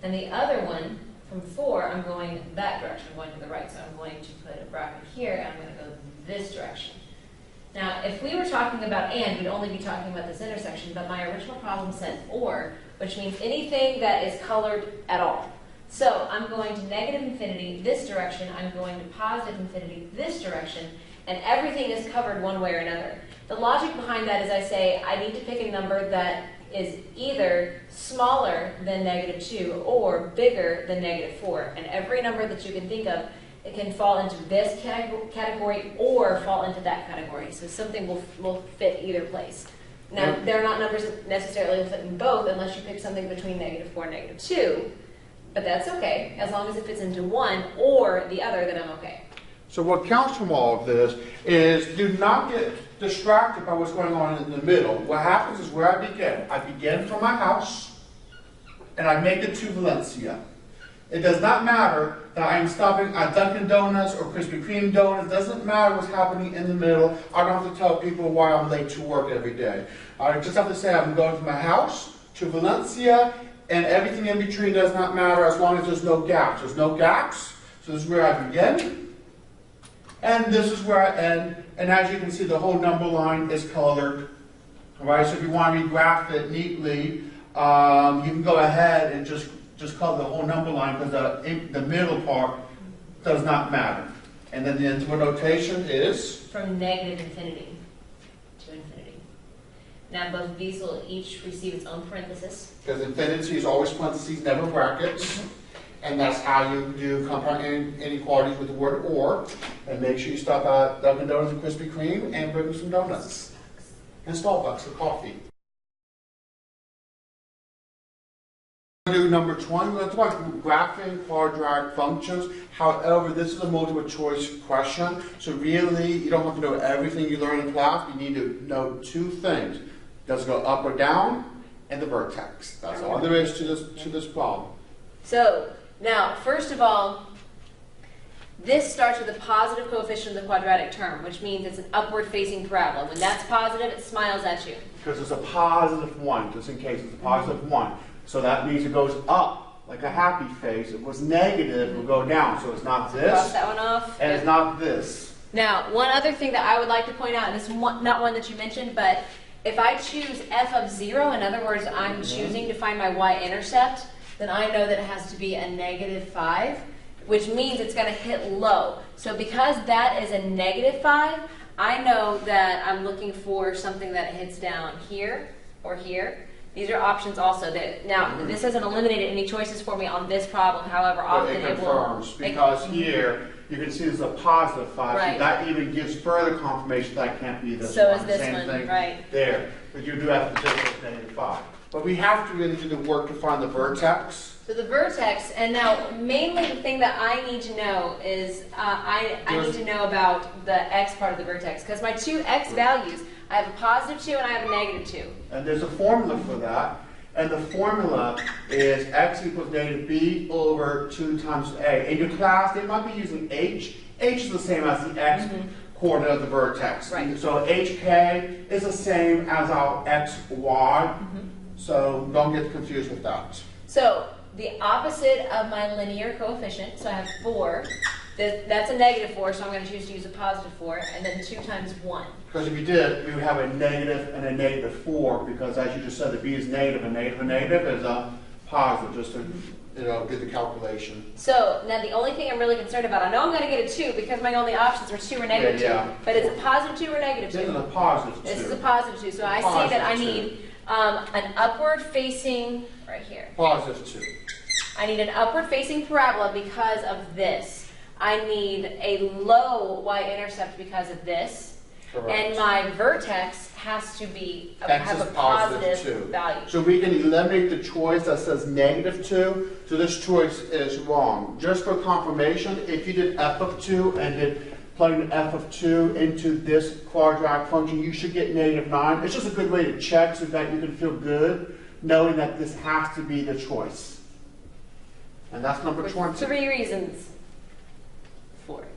And the other one, from 4, I'm going that direction. I'm going to the right. So I'm going to put a bracket here, and I'm going to go this direction. Now, if we were talking about and, we'd only be talking about this intersection, but my original problem said or, which means anything that is colored at all. So I'm going to negative infinity this direction, I'm going to positive infinity this direction, and everything is covered one way or another. The logic behind that is I say I need to pick a number that is either smaller than negative 2 or bigger than negative 4. And every number that you can think of, it can fall into this category or fall into that category. So something will fit either place. Now, there are not numbers that necessarily will fit in both unless you pick something between negative 4 and negative 2. But that's okay. As long as it fits into one or the other, then I'm okay. So what counts from all of this is do not get distracted by what's going on in the middle. What happens is where I begin. I begin from my house, and I make it to Valencia. It does not matter that I am stopping at Dunkin' Donuts or Krispy Kreme donuts. It doesn't matter what's happening in the middle. I don't have to tell people why I'm late to work every day. I just have to say I'm going from my house to Valencia, and everything in between does not matter as long as there's no gaps. There's no gaps, so this is where I begin, and this is where I end. And as you can see, the whole number line is colored. All right, so if you want to regraph it neatly, you can go ahead and just color the whole number line because the middle part does not matter. And then the interval notation is? From negative infinity to infinity. Now both of these will each receive its own parenthesis. Because infinity is always parentheses, never brackets. And that's how you do compound inequalities with the word or. And make sure you stop at Dunkin' Donuts and Krispy Kreme and bring me some donuts. And Starbucks for coffee. Do number 20, we're going to talk about graphing quadratic functions. However, this is a multiple choice question, so really you don't have to know everything you learn in class. You need to know two things. Does it go up or down, and the vertex. That's all there is to this problem. So now, first of all, this starts with a positive coefficient of the quadratic term, which means it's an upward facing parabola. When that's positive, it smiles at you. Because it's a positive 1, just in case it's a positive 1. So that means it goes up, like a happy face. If it was negative, it would go down. So it's not this. Cross that one off. And it's not this. Now, one other thing that I would like to point out, and this is not one that you mentioned, but if I choose f of 0, in other words, I'm choosing to find my y-intercept, then I know that it has to be a negative 5, which means it's going to hit low. So because that is a negative 5, I know that I'm looking for something that hits down here or here. These are options also. Now, this hasn't eliminated any choices for me on this problem. However, often it confirms, because here you can see there's a positive 5. Right. So that even gives further confirmation that can't be this so one. is this Same one, thing right? There, but you do have to take this negative 5. But we have to really do the work to find the vertex. So the vertex, and now mainly the thing that I need to know is I need to know about the x part of the vertex, because my two x values, I have a positive 2 and I have a negative 2. And there's a formula for that. And the formula is x equals negative b over 2 times a. In your class, they might be using h. H is the same as the x coordinate of the vertex. Right. So hk is the same as our xy. So don't get confused with that. So the opposite of my linear coefficient, so I have 4. That's a negative 4, so I'm going to choose to use a positive 4, and then 2 times 1. Because if you did, we would have a negative and a negative 4, because as you just said, the b is negative, and negative is a positive, just to, get the calculation. So now the only thing I'm really concerned about, I know I'm going to get a 2 because my only options were 2 or negative 2. Yeah. But it's a positive 2 or negative 2? This is a positive 2. This is a positive 2. So I see that I need an upward facing, right here. Positive 2. I need an upward facing parabola because of this. I need a low y-intercept because of this. Correct. And my vertex has to be X have is a positive 2. value. So we can eliminate the choice that says negative 2. So this choice is wrong. Just for confirmation, if you did f of 2 and did plugging f of 2 into this quadratic function, you should get negative 9. It's just a good way to check so that you can feel good knowing that this has to be the choice. And that's number 20. 3 reasons for it.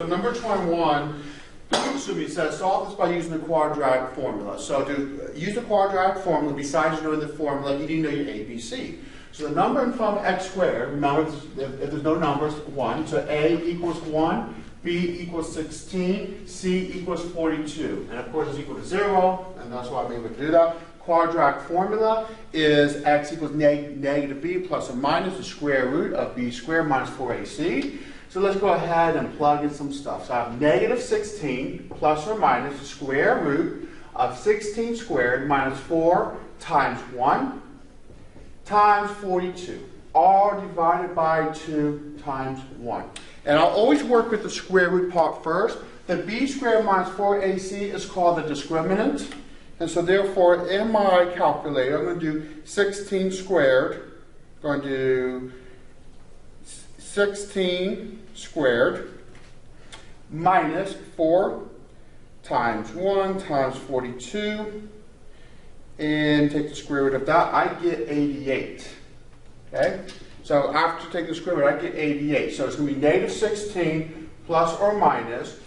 So number 21, says solve this by using the quadratic formula. So to use the quadratic formula, besides knowing the formula, you need to know your ABC. So the number in front of x squared, remember if there's no numbers, 1. So A equals 1, B equals 16, C equals 42. And of course it's equal to 0, and that's why I'm able to do that. Quadratic formula is x equals negative b plus or minus the square root of b squared minus 4ac. So let's go ahead and plug in some stuff. So I have negative 16 plus or minus the square root of 16 squared minus 4 times 1 times 42, all divided by 2 times 1. And I'll always work with the square root part first. The b squared minus 4ac is called the discriminant. And so therefore, in my calculator, I'm going to do 16 squared. I'm going to do 16 squared minus 4 times 1 times 42. And take the square root of that, I get 88. Okay? So after taking the square root, I get 88. So it's going to be negative 16 plus or minus.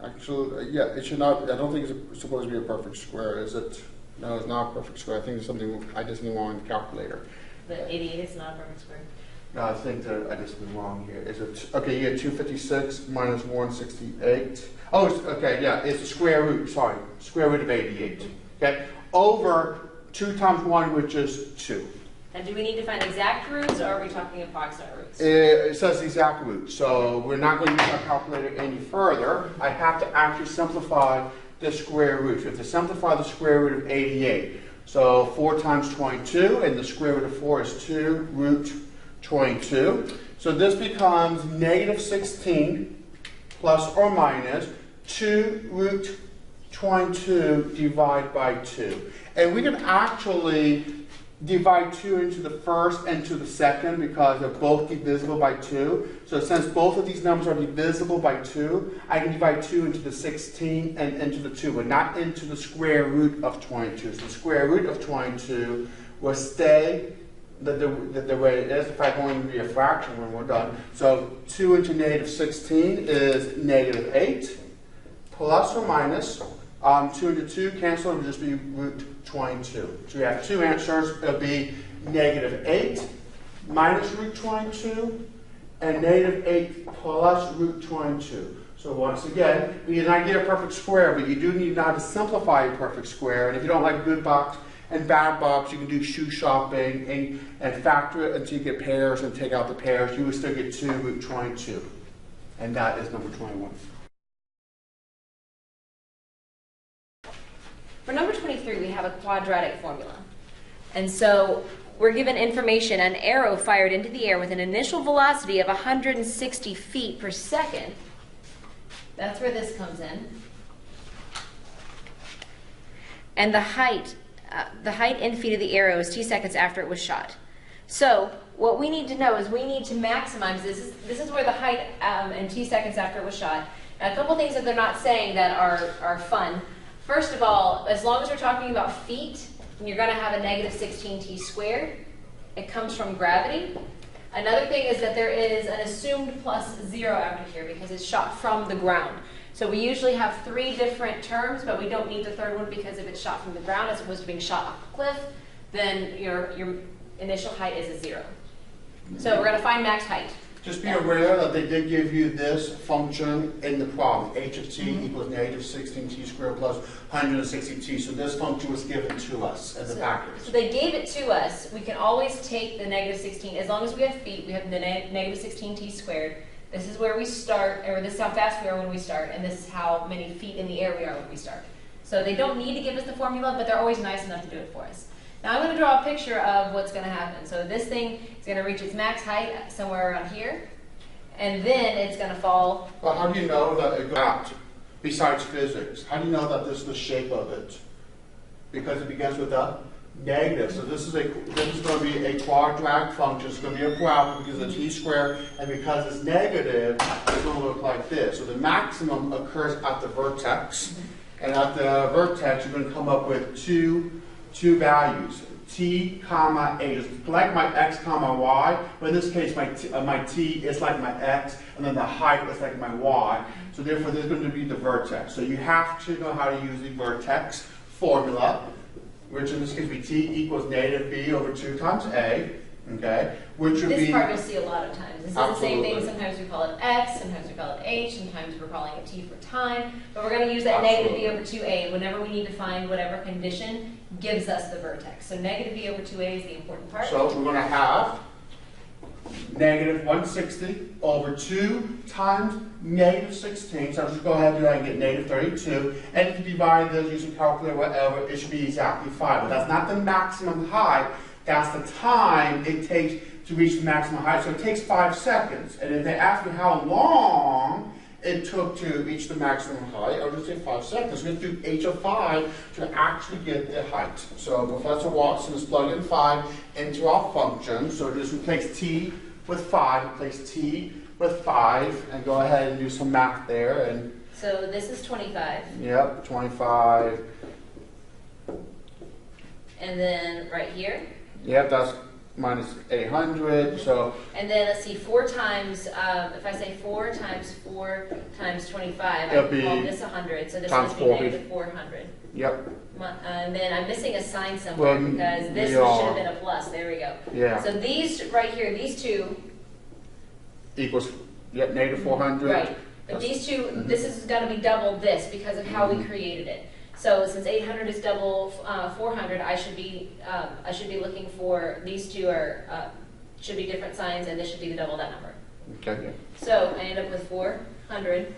Actually, yeah, it should not, I don't think it's supposed to be a perfect square, is it? No, it's not a perfect square. I think it's something I just did wrong in the calculator. The 88 is not a perfect square. No, I think that I just did wrong here. Is it, okay, you get 256 minus 168. Oh, okay, yeah, it's the square root, sorry, square root of 88. Okay, over 2 times 1, which is 2. And do we need to find exact roots, or are we talking approximate roots? It says the exact root, so we're not going to use our calculator any further. I have to actually simplify the square root. So to simplify the square root of 88, so 4 times 22, and the square root of 4 is 2 root 22. So this becomes negative 16 plus or minus 2 root 22 divided by 2. And we can actually divide 2 into the first and to the second because they're both divisible by 2. So since both of these numbers are divisible by 2, I can divide 2 into the 16 and into the 2, but not into the square root of 22. So the square root of 22 will stay the way it is. In fact, only be a fraction when we're done. So 2 into negative 16 is negative 8, plus or minus 2 into 2 cancel, it would just be root 22. So we have two answers. It will be negative 8 minus root 22 and negative 8 plus root 22. So once again, we did not get a perfect square, but you do need now to simplify a perfect square. And if you don't like good box and bad box, you can do shoe shopping and factor it until you get pairs and take out the pairs. You would still get 2 root 22. And that is number 21. For number 23, we have a quadratic formula. And so we're given information, an arrow fired into the air with an initial velocity of 160 feet per second. That's where this comes in. And the height in feet of the arrow is 2 seconds after it was shot. So what we need to know is we need to maximize this. This is where the height in 2 seconds after it was shot. Now, a couple things that they're not saying that are fun. First of all, as long as we're talking about feet, you're going to have a negative 16t squared. It comes from gravity. Another thing is that there is an assumed plus 0 after here because it's shot from the ground. So we usually have 3 different terms, but we don't need the third one because if it's shot from the ground as opposed to being shot off the cliff, then your initial height is a 0. So we're going to find max height. Just be aware that they did give you this function in the problem. H of t equals negative 16t squared plus 160t. So this function was given to us in the package. So they gave it to us. We can always take the negative 16. As long as we have feet, we have the negative 16t squared. This is where we start, or this is how fast we are when we start, and this is how many feet in the air we are when we start. So they don't need to give us the formula, but they're always nice enough to do it for us. Now I'm going to draw a picture of what's going to happen. So this thing is going to reach its max height somewhere around here, and then it's going to fall. Well, how do you know that it got, besides physics, how do you know that this is the shape of it? Because it begins with a negative. So this is going to be a quadratic function. It's going to be a parabola because of t squared, and because it's negative, it's going to look like this. So the maximum occurs at the vertex, and at the vertex, you're going to come up with two values, t comma a, just like my x comma y, but in this case my t is like my x, and then the height is like my y, so therefore there's going to be the vertex. So you have to know how to use the vertex formula, which in this case would be t equals negative b over 2 times a, okay, which would be... This part you'll see a lot of times. This is the same thing. Sometimes we call it x, sometimes we call it h, sometimes we're calling it t for time, but we're going to use that negative b over 2a whenever we need to find whatever condition gives us the vertex. So negative b over 2a is the important part. So we're going to have negative 160 over 2 times negative 16. So I'll just go ahead and do that and get negative 32. And if you divide those using calculator, whatever, it should be exactly 5. But that's not the maximum height. That's the time it takes to reach the maximum height. So it takes 5 seconds. And if they ask me how long it took to reach the maximum height, I'll just say 5 seconds. We're going to do h of 5 to actually get the height. So Professor Watson is plugging 5 into our function. So just replace t with 5, replace t with 5, and go ahead and do some math there. And so this is 25. Yep, 25. And then right here. Yep, that's minus 800, so... And then let's see, 4 times, if I say 4 times 4 times 25, I It'll can call be this 100, so this times must be 4. negative 400. Yep. And then I'm missing a sign somewhere because this should have been a plus. There we go. Yeah. So these right here, these two... Equals, yep, negative 400. Right. But these two, this is going to be double this because of how we created it. So since 800 is double 400, I should be looking for, these two are should be different signs, and this should be the double that number. Okay. Yeah. So I end up with 400,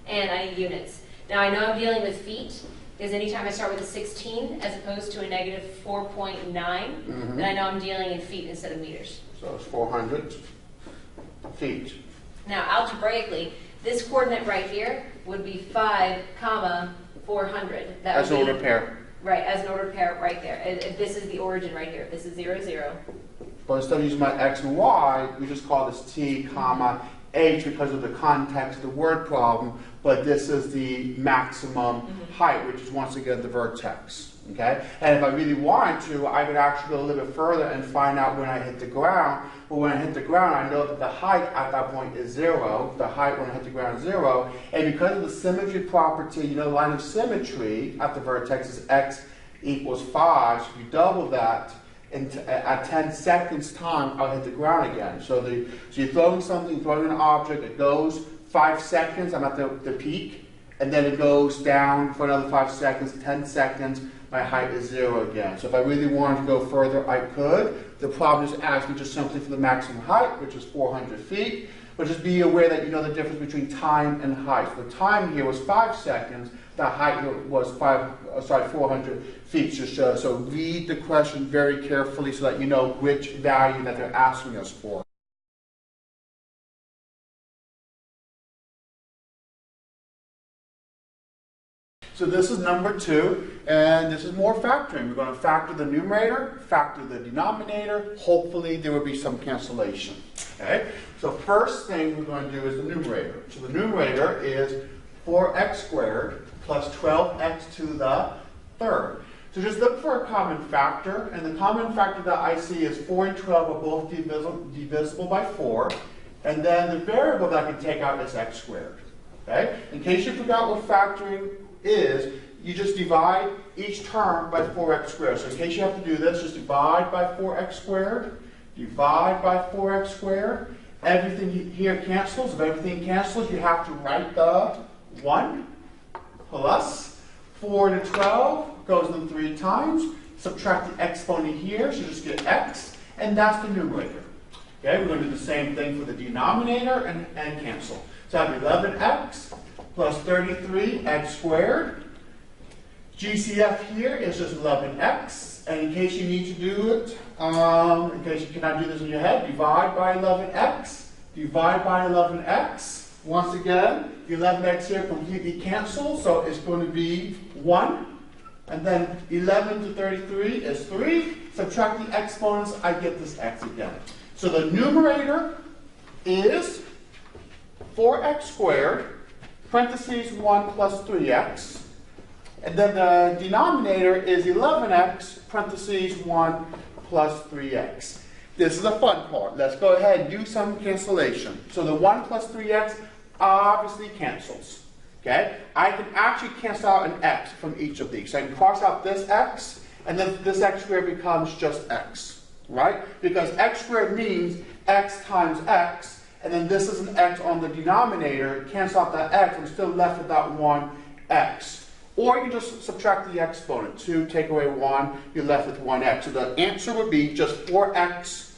and I need units. Now I know I'm dealing with feet, because anytime I start with a 16 as opposed to a negative 4.9, then I know I'm dealing in feet instead of meters. So it's 400 feet. Now algebraically, this coordinate right here would be 5, comma, 400. That As an ordered pair. Right, as an ordered pair right there. If this is the origin right here. If this is 0, 0. But instead of using my x and y, we just call this t, comma, h because of the context of the word problem, but this is the maximum height, which is once again the vertex. Okay? And if I really wanted to, I could actually go a little bit further and find out when I hit the ground. But when I hit the ground, I know that the height at that point is 0. The height when I hit the ground is 0. And because of the symmetry property, you know, the line of symmetry at the vertex is x equals 5. So if you double that, at 10 seconds time, I'll hit the ground again. So you're throwing something, throwing an object, it goes 5 seconds, I'm at the peak, and then it goes down for another 5 seconds, 10 seconds, my height is 0 again. So if I really wanted to go further, I could. The problem is asking just simply for the maximum height, which is 400 feet. But just be aware that you know the difference between time and height. So the time here was 5 seconds. The height here was 400 feet. So read the question very carefully so that you know which value that they're asking us for. So this is number 2, and this is more factoring. We're going to factor the numerator, factor the denominator. Hopefully there will be some cancellation. Okay? So first thing we're going to do is the numerator. So the numerator is 4x squared plus 12x to the third. So just look for a common factor, and the common factor that I see is 4 and 12 are both divisible by 4, and then the variable that I can take out is x squared. Okay? In case you forgot what factoring is, you just divide each term by 4x squared. So in case you have to do this, just divide by 4x squared, divide by 4x squared, everything here cancels. If everything cancels, you have to write the 1 plus 4 to 12 goes in 3 times. Subtract the exponent here, so you just get x, and that's the numerator. Okay, we're going to do the same thing for the denominator and cancel. So I have 11x plus 33x squared. GCF here is just 11x, and in case you need to do it, in case you cannot do this in your head, divide by 11x, divide by 11x. Once again, the 11x here completely cancels, so it's going to be 1. And then 11 to 33 is 3. Subtract the exponents, I get this x again. So the numerator is 4x squared, parentheses 1 plus 3x. And then the denominator is 11x, parentheses 1 plus 3x. This is the fun part. Let's go ahead and do some cancellation. So the 1 plus 3x obviously cancels. Okay? I can actually cancel out an x from each of these. So I can cross out this x, and then this x squared becomes just x. Right? Because x squared means x times x, and then this is an x on the denominator. Cancel out that x, I'm still left with that 1x. Or you can just subtract the exponent. 2, take away 1, you're left with 1x. So the answer would be just 4x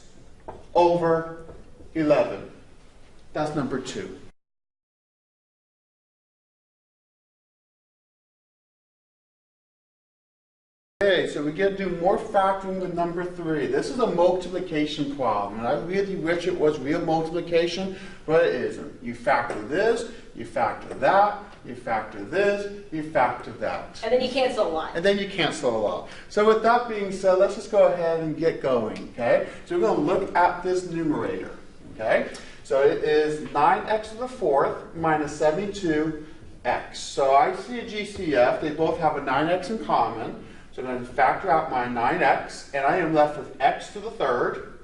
over 11. That's number 2. Okay, so we get to do more factoring with number 3. This is a multiplication problem, and I really wish it was real multiplication, but it isn't. You factor this, you factor that, you factor this, you factor that. And then you cancel a lot. And then you cancel a lot. So with that being said, let's just go ahead and get going, okay? So we're going to look at this numerator, okay? So it is 9x to the 4th minus 72x. So I see a GCF. They both have a 9x in common. So I'm going to factor out my 9x, and I am left with x to the 3rd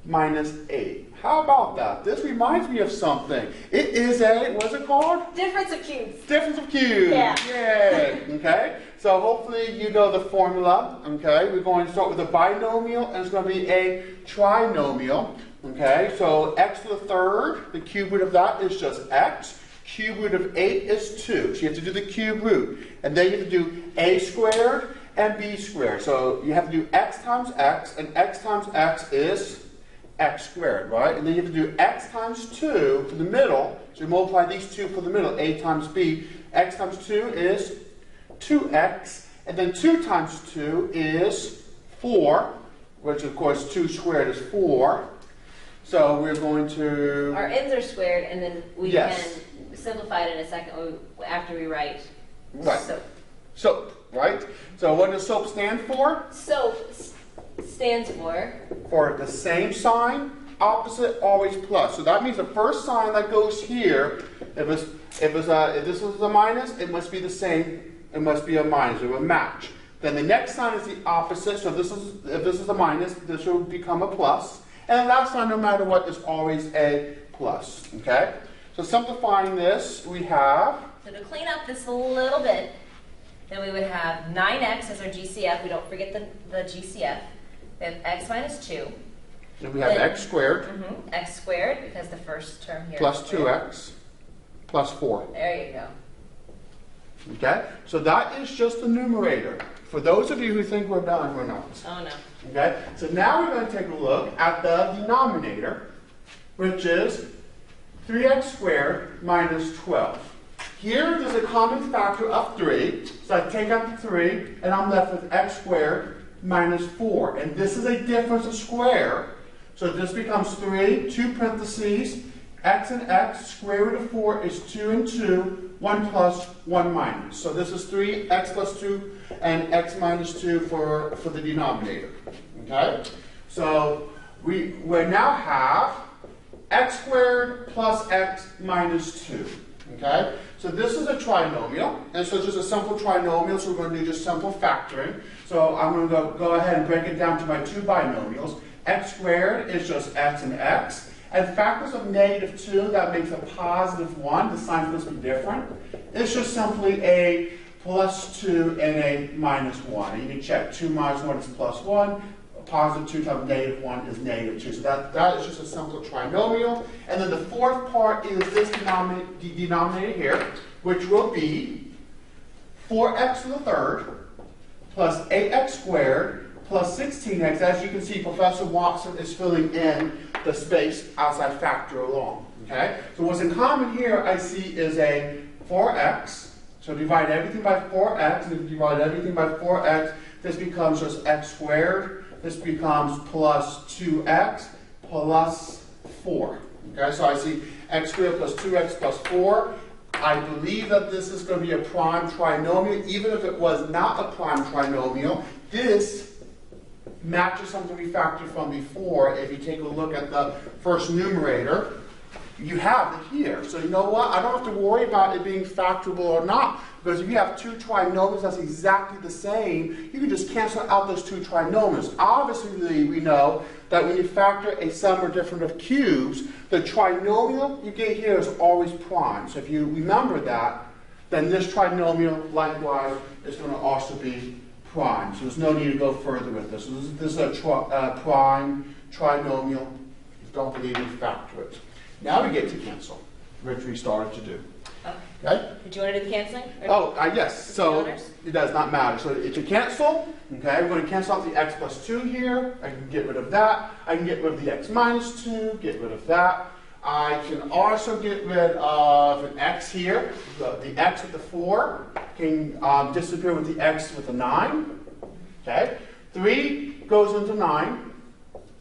minus 8. How about that? This reminds me of something. It is a, what's it called? Difference of cubes. Difference of cubes. Yeah. Yay. Okay. So hopefully you know the formula. Okay. We're going to start with a binomial, and it's going to be a trinomial. Okay. So x to the 3rd, the cube root of that is just x. Cube root of 8 is 2. So you have to do the cube root. And then you have to do a squared and b squared. So you have to do x times x, and x times x is x squared, right? And then you have to do x times 2 for the middle. So you multiply these two for the middle, a times b. X times 2 is 2x, and then 2 times 2 is 4, which of course 2 squared is 4. So we're going to... Our ends are squared, and then we Yes. can simplify it in a second after we write Right. SOAP. SOAP, right? So what does SOAP stand for? SOAP stands For the same sign, opposite, always plus. So that means the first sign that goes here, if this is a minus, it must be the same. It must be a minus. It will match. Then the next sign is the opposite. So if this is a minus, this will become a plus. And the last sign, no matter what, is always a plus. Okay? So simplifying this, we have... So to clean up this a little bit, then we would have 9x as our GCF. We don't forget the GCF. We have x minus 2. And we have x squared X squared, because the first term here plus is squared. 2x plus 4. There you go. Okay? So that is just the numerator. For those of you who think we're done, we're not. Oh, no. Okay? So now we're going to take a look at the denominator, which is 3x squared minus 12. Here there's a common factor of 3, so I take out the 3, and I'm left with x squared minus 4. And this is a difference of square, so this becomes 3, 2 parentheses, x and x, square root of 4 is 2 and 2, 1 plus, 1 minus. So this is 3, x plus 2, and x minus 2 for the denominator. Okay? So we now have x squared plus x minus 2. Okay? So this is a trinomial, and so it's just a simple trinomial, so we're going to do just simple factoring. So I'm going to go ahead and break it down to my two binomials. X squared is just x and x. And factors of negative 2, that makes a positive 1. The sign's supposed to be different. It's just simply a plus 2 and a minus 1. And you can check 2 minus 1 is plus 1. positive 2 times negative 1 is negative 2. So that is just a simple trinomial. And then the fourth part is this denominator here, which will be 4x to the third plus 8x squared plus 16x. As you can see, Professor Watson is filling in the space as I factor along. Okay? So what's in common here I see is a 4x. So divide everything by 4x, and if you divide everything by 4x, this becomes just x squared. This becomes plus 2x plus 4. Okay, so I see x squared plus 2x plus 4. I believe that this is going to be a prime trinomial. Even if it was not a prime trinomial, this matches something we factored from before. If you take a look at the first numerator, you have it here. So you know what? I don't have to worry about it being factorable or not, because if you have two trinomials that's exactly the same, you can just cancel out those two trinomials. Obviously, we know that when you factor a sum or difference of cubes, the trinomial you get here is always prime. So if you remember that, then this trinomial, likewise, is going to also be prime. So there's no need to go further with this. So this is a prime trinomial. If you don't believe me, factor it. Now we get to cancel, which we started to do. Okay? Did you want to do the canceling? Yes. So it does not matter. So to cancel, okay, we're going to cancel out the x plus 2 here. I can get rid of that. I can get rid of the x minus 2, get rid of that. I can also get rid of an x here. The x with the 4 can disappear with the x with the 9. Okay? 3 goes into 9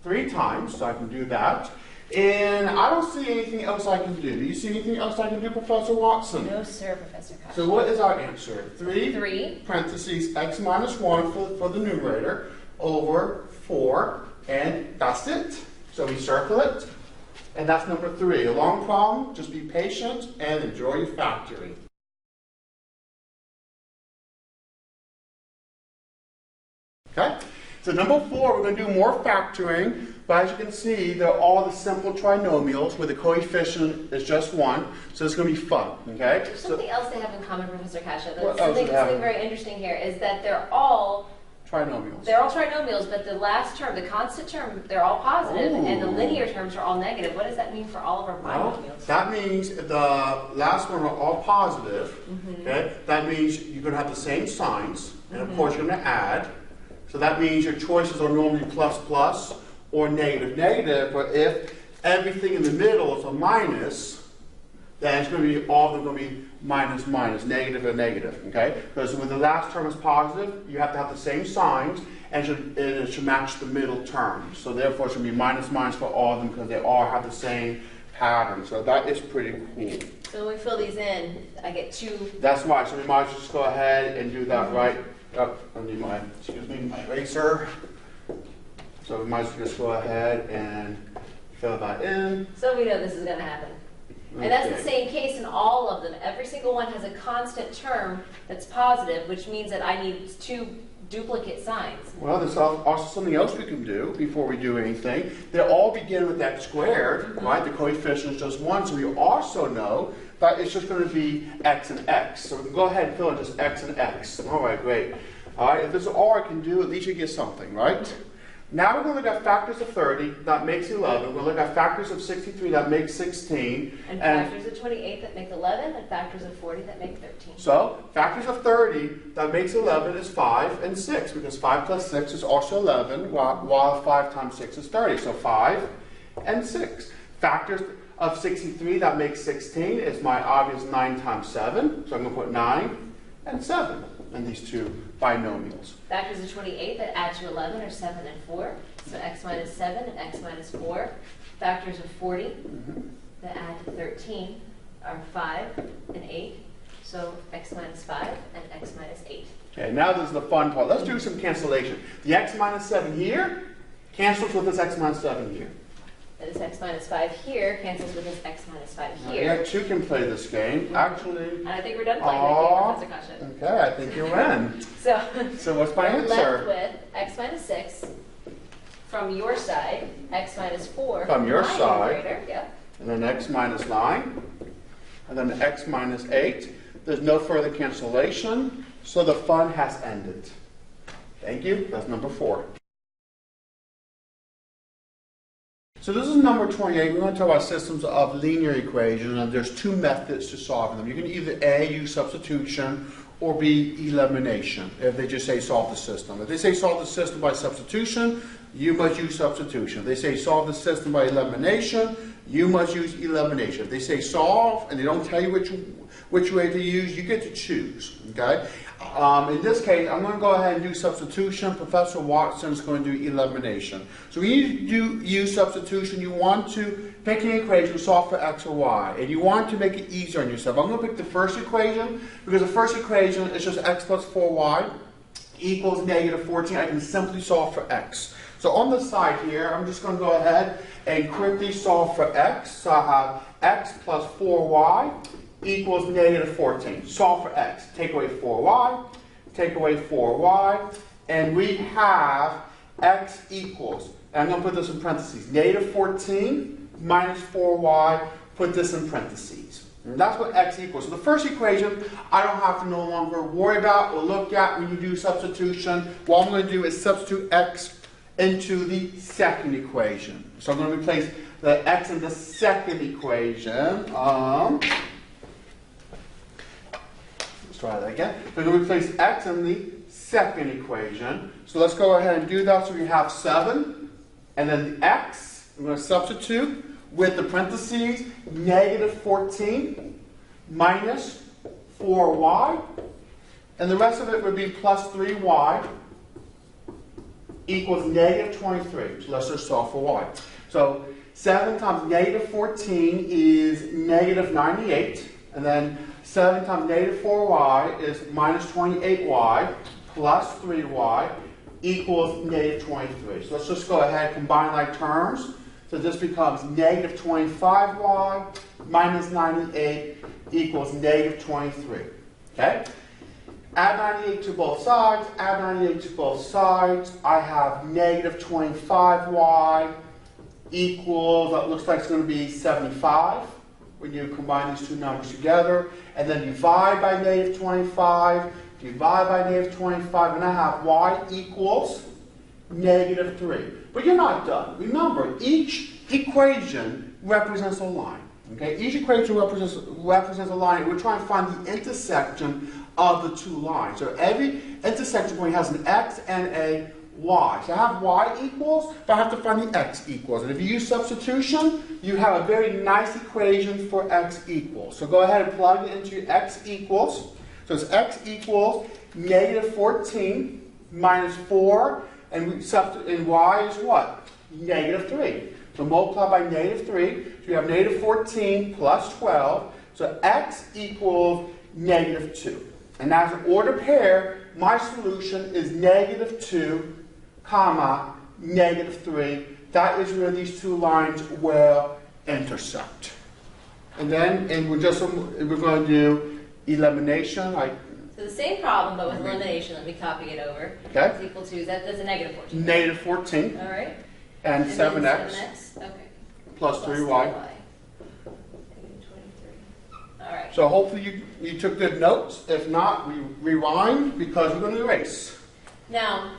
3 times, so I can do that. And I don't see anything else I can do. Do you see anything else I can do, Professor Watson? No, sir, Professor Koch. So what is our answer? 3 parentheses x minus 1 for the numerator over 4, and that's it. So we circle it, and that's number 3. A long problem, just be patient and enjoy your factoring. Okay? So number 4, we're going to do more factoring, but as you can see, they're all the simple trinomials where the coefficient is just 1, so it's going to be fun, okay? There's something else they have in common, Professor Kasha. What Something else very interesting here is that they're all trinomials. They're all trinomials, but the last term, the constant term, they're all positive, and the linear terms are all negative. What does that mean for all of our binomials? That means the last one are all positive, okay? That means you're going to have the same signs, and of course you're going to add. So that means your choices are normally plus plus or negative negative, but if everything in the middle is a minus, then it's going to be all of them going to be minus minus, negative and negative, okay? Because when the last term is positive, you have to have the same signs, and it should match the middle term. So therefore, it should be minus minus for all of them because they all have the same pattern. So that is pretty cool. So when we fill these in, I get 2. That's why. So we might as well just go ahead and do that right. I need my eraser. So we might as well just go ahead and fill that in. So we know this is going to happen. Okay. And that's the same case in all of them. Every single one has a constant term that's positive, which means that I need 2 duplicate signs. Well, there's also something else we can do before we do anything. They all begin with x squared, right? The coefficient is just 1, so we also know that it's just going to be x and x. So we can go ahead and fill in just x and x. All right, great. All right, if this is all I can do, at least you get something, right? Now we're going to look at factors of 30, that makes 11. We're going to look at factors of 63, that makes 16. And factors of 28, that make 11, and factors of 40, that make 13. So, factors of 30, that makes 11 is 5 and 6, because 5 plus 6 is also 11, while 5 times 6 is 30. So 5 and 6. Factors of 63, that makes 16, is my obvious 9 times 7. So I'm going to put 9 and 7 in these two binomials. Factors of 28 that add to 11 are 7 and 4. So x minus 7 and x minus 4. Factors of 40 that add to 13 are 5 and 8. So x minus 5 and x minus 8. Okay, now this is the fun part. Let's do some cancellation. The x minus 7 here cancels with this x minus 7 here. This x minus 5 here cancels with this x minus 5 here. Yeah, 2 can play this game. Actually. And I think we're done playing that game, Professor Kasha. Okay, I think you win. So what's my answer? Left with x minus 6 from your side, x minus 4 from your side, numerator, yep. And then x minus 9, and then x minus 8. There's no further cancellation, so the fun has ended. Thank you. That's number 4. So this is number 28. We're going to talk about systems of linear equations, and there's two methods to solving them. You can either A, use substitution, or B, elimination, if they just say solve the system. If they say solve the system by substitution, you must use substitution. If they say solve the system by elimination, you must use elimination. If they say solve and they don't tell you which way to use, you get to choose. Okay? In this case, I'm going to go ahead and do substitution. Professor Watson is going to do elimination. So when you use substitution, you want to pick an equation, solve for x or y, and you want to make it easier on yourself. I'm going to pick the first equation because the first equation is just x plus 4y equals negative 14. I can simply solve for x. So on the side here, I'm just going to go ahead and quickly solve for x. So I have x plus 4y equals negative 14. Solve for x. Take away 4y, take away 4y, and we have x equals, and I'm going to put this in parentheses, negative 14 minus 4y, put this in parentheses. And that's what x equals. So the first equation, I don't have to no longer worry about or look at when you do substitution. What I'm going to do is substitute x into the second equation. So I'm going to replace the x in the second equation. Let's try that again. We're going to replace x in the second equation. So let's go ahead and do that. So we have 7, and then the x, I'm going to substitute with the parentheses, negative 14 minus 4y, and the rest of it would be plus 3y equals negative 23. So let's just solve for y. So 7 times negative 14 is negative 98, and then 7 times negative 4y is minus 28y plus 3y equals negative 23. So let's just go ahead and combine like terms. So this becomes negative 25y minus 98 equals negative 23. Okay? Add 98 to both sides, add 98 to both sides. I have negative 25y equals, that looks like it's going to be 75 when you combine these two numbers together. And then divide by negative 25, divide by negative 25, and I have y equals negative 3. But you're not done. Remember, each equation represents a line. Okay? Each equation represents a line. We're trying to find the intersection of the two lines. So every intersection point has an x and a y. So I have y equals, but I have to find the x equals. And if you use substitution, you have a very nice equation for x equals. So go ahead and plug it into your x equals. So it's x equals negative 14 minus 4, and y is what? Negative 3. So multiply by negative 3. So you have negative 14 plus 12. So x equals negative 2. And as an ordered pair, my solution is negative 2, comma, negative 3. That is where these two lines will intersect. And then we're going to do elimination. So the same problem, but with elimination. Let me copy it over. Okay. It's equal to, that's a negative 14. Negative 14. All right. And 7x. 7x. Okay. Plus 3y. All right. So hopefully you took good notes. If not, we rewind because we're going to erase. Now,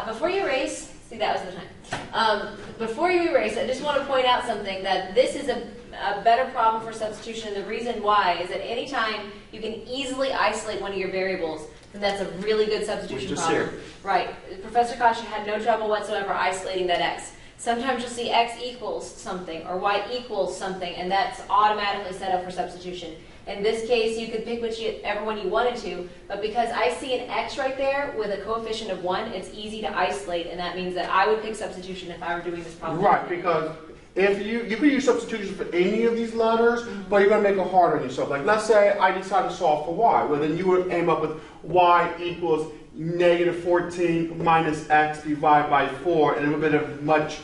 before you erase, see, that was the time. Before you erase, I just want to point out something, that this is a better problem for substitution. And the reason why is that anytime you can easily isolate one of your variables, then that's a really good substitution problem. Here. Right. Professor Kasha had no trouble whatsoever isolating that x. Sometimes you'll see x equals something or y equals something, and that's automatically set up for substitution. In this case, you could pick whichever one you wanted to, but because I see an x right there with a coefficient of 1, it's easy to isolate, and that means that I would pick substitution if I were doing this problem. Right, because if you could use substitution for any of these letters, but you're going to make it harder on yourself. Like, let's say I decide to solve for y. Well, then you would aim up with y equals negative 14 minus x divided by 4, and it would be a much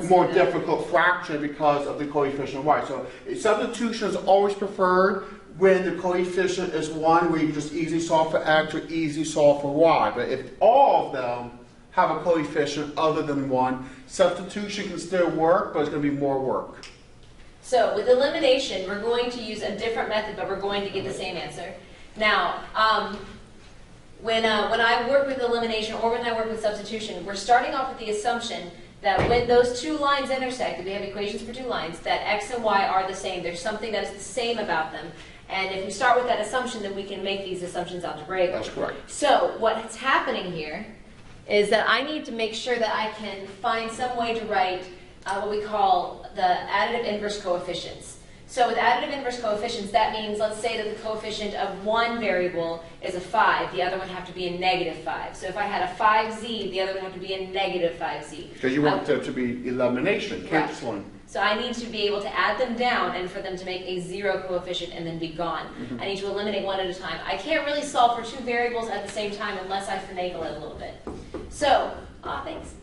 more difficult fraction because of the coefficient of y. So substitution is always preferred when the coefficient is 1, where you can just easily solve for x or easily solve for y. But if all of them have a coefficient other than 1, substitution can still work, but it's going to be more work. So with elimination, we're going to use a different method, but we're going to get the same answer. Now, when I work with elimination or when I work with substitution, we're starting off with the assumption that when those two lines intersect, we have equations for two lines, that x and y are the same. There's something that is the same about them. And if we start with that assumption, then we can make these assumptions algebraic. That's correct. So what's happening here is that I need to make sure that I can find some way to write what we call the additive inverse coefficients. So with additive inverse coefficients, that means, let's say that the coefficient of one variable is a 5, the other one would have to be a negative 5. So if I had a 5z, the other would have to be a negative 5z. Because you want there to be elimination, canceling. So I need to be able to add them down and for them to make a 0 coefficient and then be gone. I need to eliminate one at a time. I can't really solve for two variables at the same time unless I finagle it a little bit. So, thanks.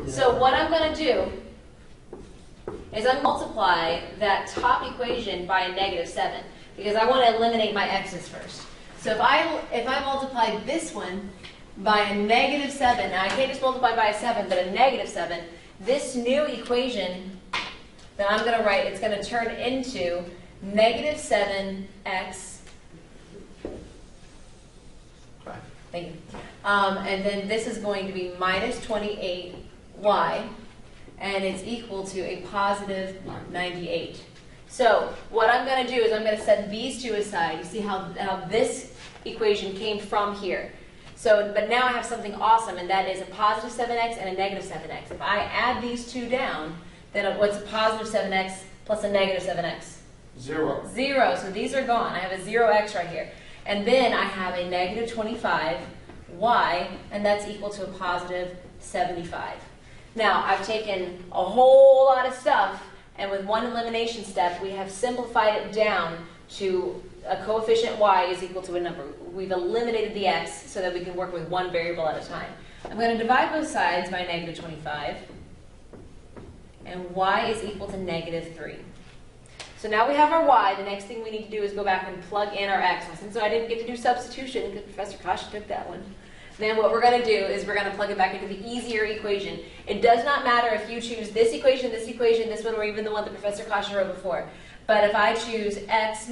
So what I'm going to do is I multiply that top equation by a negative 7 because I want to eliminate my x's first. So if I multiply this one by a negative 7, now I can't just multiply by a 7, but a negative 7, this new equation that I'm going to write, it's going to turn into negative 7x. Thank you. And then this is going to be minus 28y. And it's equal to a positive 98. So what I'm going to do is I'm going to set these two aside. You see how this equation came from here. So, but now I have something awesome, and that is a positive 7x and a negative 7x. If I add these two down, then what's a positive 7x plus a negative 7x? 0. 0. So these are gone. I have a 0x right here. And then I have a negative 25y, and that's equal to a positive 75. Now, I've taken a whole lot of stuff, and with one elimination step, we have simplified it down to a coefficient y is equal to a number. We've eliminated the x so that we can work with one variable at a time. I'm going to divide both sides by negative 25, and y is equal to negative 3. So now we have our y. The next thing we need to do is go back and plug in our x. And so I didn't get to do substitution because Professor Kosh took that one. Then what we're going to do is we're going to plug it back into the easier equation. It does not matter if you choose this equation, this one, or even the one that Professor Kasha wrote before. But if I choose x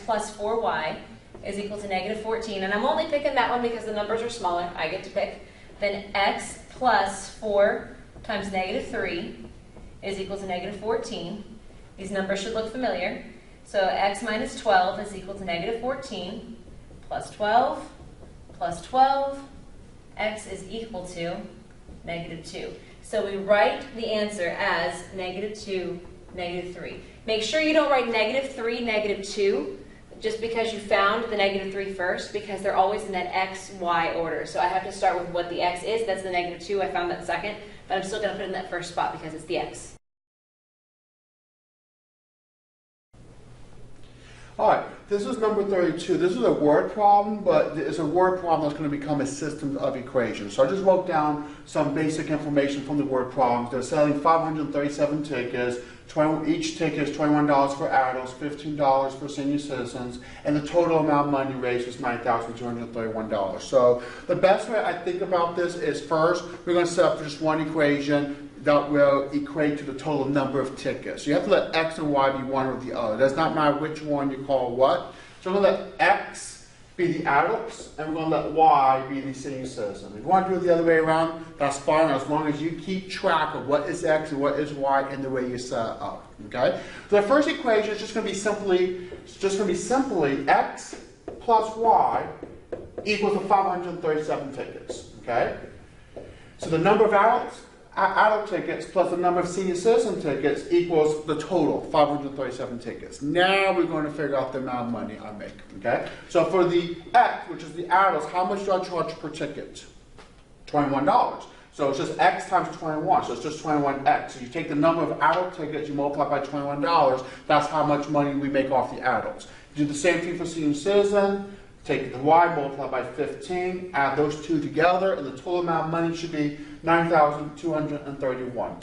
plus 4y is equal to negative 14, and I'm only picking that one because the numbers are smaller, I get to pick, then x plus 4 times negative 3 is equal to negative 14. These numbers should look familiar. So x minus 12 is equal to negative 14 plus 12 plus 12, x is equal to negative 2. So we write the answer as negative 2, negative 3. Make sure you don't write negative 3, negative 2, just because you found the negative 3 first, because they're always in that x, y order. So I have to start with what the x is. That's the negative 2. I found that second, but I'm still going to put it in that first spot because it's the x. All right, this is number 32. This is a word problem, but it's a word problem that's going to become a system of equations. So I just wrote down some basic information from the word problems. They're selling 537 tickets. Each ticket is $21 for adults, $15 for senior citizens, and the total amount of money raised is $9,231. So the best way I think about this is first, we're going to set up just one equation that will equate to the total number of tickets. So you have to let x and y be one or the other. It does not matter which one you call what. So we're going to let x be the adults, and we're going to let y be the senior citizen. If you want to do it the other way around, that's fine, as long as you keep track of what is x and what is y in the way you set it up. Okay? So the first equation is just going to be simply x plus y equals to 537 tickets. Okay? So the number of adult tickets plus the number of senior citizen tickets equals the total, 537 tickets. Now we're going to figure out the amount of money I make, okay? So for the X, which is the adults, how much do I charge per ticket? $21. So it's just X times 21, so it's just 21X. So you take the number of adult tickets, you multiply by $21, that's how much money we make off the adults. You do the same thing for senior citizen. Take the y, multiply by 15, add those two together, and the total amount of money should be $9,231.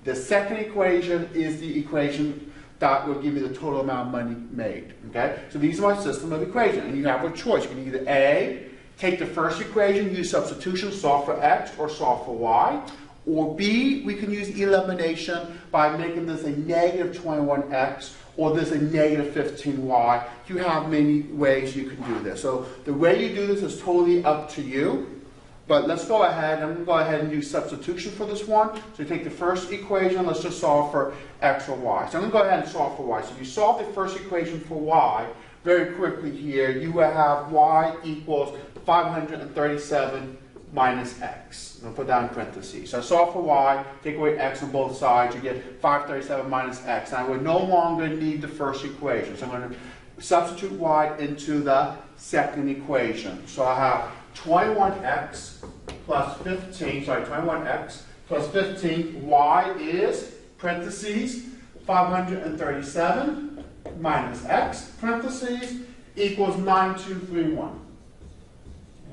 The second equation is the equation that will give me the total amount of money made. Okay? So these are my system of equations, and you have a choice. You can either A, take the first equation, use substitution, solve for x, or solve for y, or B, we can use elimination by making this a negative 21x, or this a negative 15y. You have many ways you can do this. So the way you do this is totally up to you. But let's go ahead, I'm going to go ahead and use substitution for this one. So you take the first equation, let's just solve for x or y. So I'm going to go ahead and solve for y. So if you solve the first equation for y, very quickly here, you will have y equals 537 minus x. I'm going to put that in parentheses. So I solve for y, take away x on both sides, you get 537 minus x. And I would no longer need the first equation. So I'm going to substitute y into the second equation. So I have 21x plus 15, 21x plus 15, y is, parentheses, 537 minus x, parentheses, equals 9231.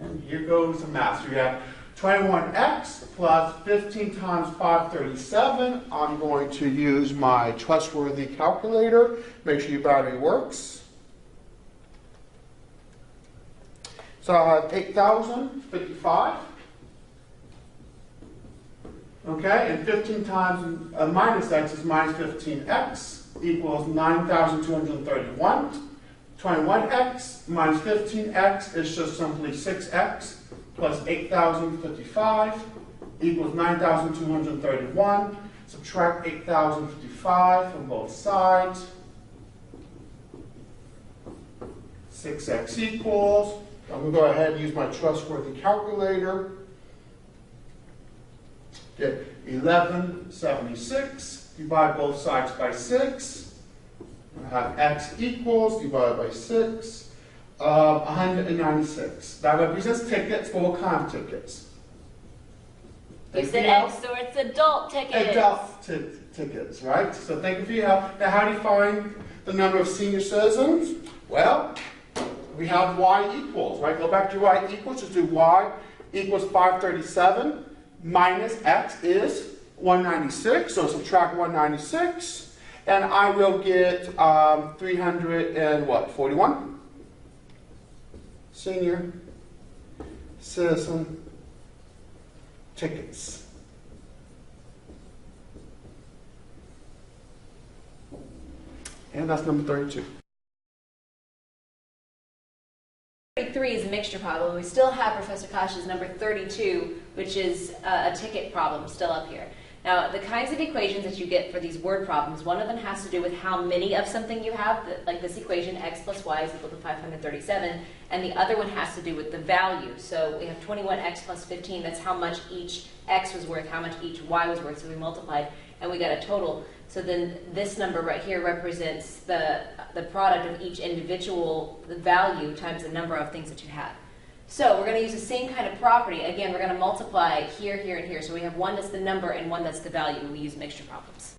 And here goes the math. So you have 21x plus 15 times 537. I'm going to use my trustworthy calculator. Make sure your battery works. So I have 8,055. Okay, and 15 times minus x is minus 15x equals 9,231. 21x minus 15x is just simply 6x plus 8,055 equals 9,231. Subtract 8,055 from both sides. 6x equals, I'm going to go ahead and use my trustworthy calculator. Get 1176, divide both sides by 6. I have x equals, divided by 6, 196. That represents tickets, but what kind of tickets? You said x, so it's adult tickets. Adult tickets, right? So thank you for your help. Now how do you find the number of senior citizens? Well, we have y equals, right? Go back to y equals, just do y equals 537 minus x is 196, so subtract 196, and I will get 341 senior citizen tickets. And that's number 32. 33 is a mixture problem. We still have Professor Kosh's number 32, which is a ticket problem still up here. Now, the kinds of equations that you get for these word problems, one of them has to do with how many of something you have, like this equation, x plus y is equal to 537, and the other one has to do with the value. So we have 21x plus 15, that's how much each x was worth, how much each y was worth, so we multiplied, and we got a total. So then this number right here represents the product of each individual value times the number of things that you had. So we're going to use the same kind of property. Again, we're going to multiply here, here, and here. So we have one that's the number and one that's the value when we use mixture problems.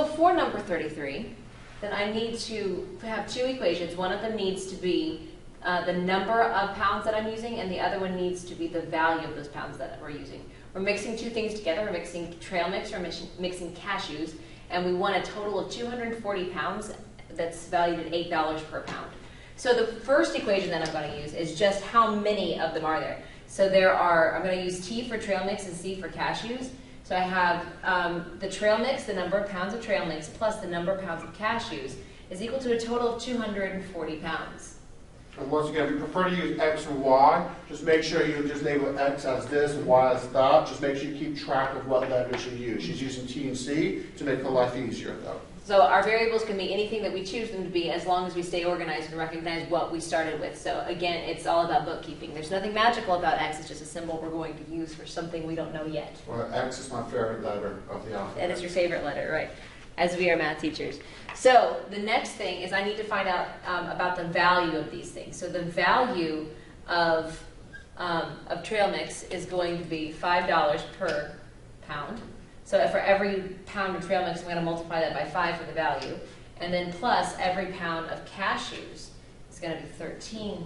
So for number 33, then I need to have two equations. One of them needs to be the number of pounds that I'm using, and the other one needs to be the value of those pounds that we're using. We're mixing two things together. We're mixing trail mix, or mixing cashews, and we want a total of 240 pounds that's valued at $8 per pound. So the first equation that I'm going to use is just how many of them are there. So there are, I'm going to use T for trail mix and C for cashews. So I have the trail mix, the number of pounds of trail mix, plus the number of pounds of cashews is equal to a total of 240 pounds. And once again, if you prefer to use x and y, just make sure you just label x as this and y as that. Just make sure you keep track of what letters you use. She's using T and C to make her life easier, though. So our variables can be anything that we choose them to be, as long as we stay organized and recognize what we started with. So again, it's all about bookkeeping. There's nothing magical about x. It's just a symbol we're going to use for something we don't know yet. Well, x is my favorite letter of the alphabet. That is your favorite letter, right? As we are math teachers. So the next thing is I need to find out about the value of these things. So the value of trail mix is going to be $5 per pound. So for every pound of trail mix, I'm going to multiply that by 5 for the value. And then plus every pound of cashews is going to be $13.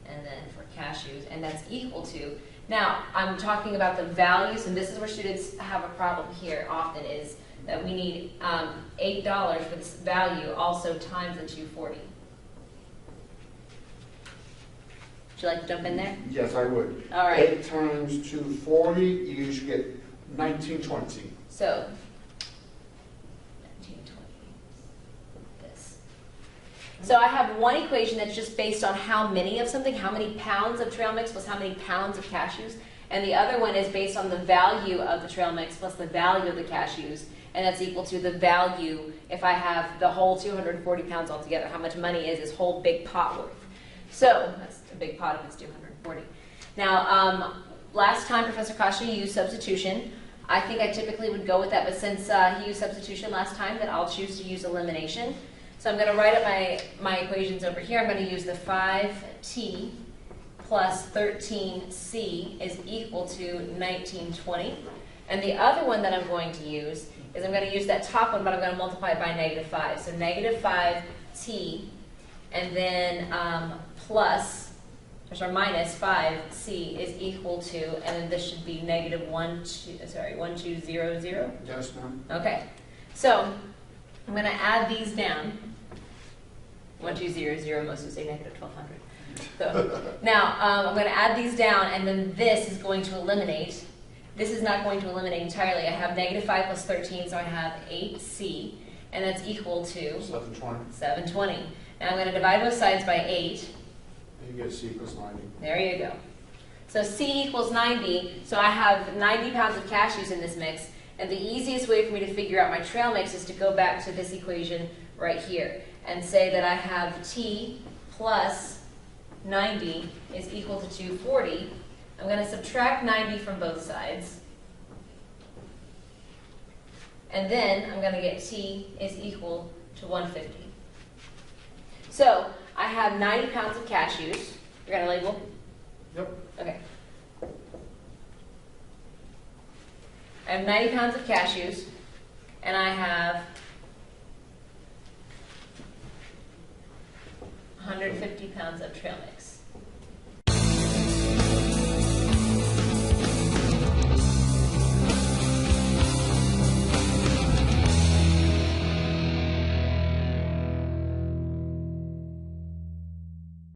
And then for cashews, and that's equal to, now I'm talking about the values, and this is where students have a problem here often, is that we need $8 for this value also times the 240. Would you like to jump in there? Yes, I would. All right. 8 times 240, you should get 1920. So, 1920, this. So I have one equation that's just based on how many of something, how many pounds of trail mix plus how many pounds of cashews. And the other one is based on the value of the trail mix plus the value of the cashews. And that's equal to the value if I have the whole 240 pounds altogether. How much money is this whole big pot worth? So that's a big pot if it's 240. Now, last time Professor Kasha used substitution. I think I typically would go with that, but since he used substitution last time, then I'll choose to use elimination. So I'm going to write up my equations over here. I'm going to use the 5t plus 13c is equal to 1920. And the other one that I'm going to use is I'm going to use that top one, but I'm going to multiply it by -5. So -5t, and then minus 5c is equal to, and then this should be -1200. Yes, ma'am. Okay, so I'm going to add these down. 1200, most would say -1200. So now I'm going to add these down, and then this is going to eliminate. This is not going to eliminate entirely. I have -5 plus 13, so I have 8c, and that's equal to 720. 720. Now I'm going to divide both sides by 8. You get C equals 90. There you go. So C equals 90, so I have 90 pounds of cashews in this mix, and the easiest way for me to figure out my trail mix is to go back to this equation right here and say that I have T plus 90 is equal to 240. I'm going to subtract 90 from both sides, and then I'm going to get T is equal to 150. So I have 90 pounds of cashews. You're going to label? Yep. Okay. I have 90 pounds of cashews, and I have 150 pounds of trail mix.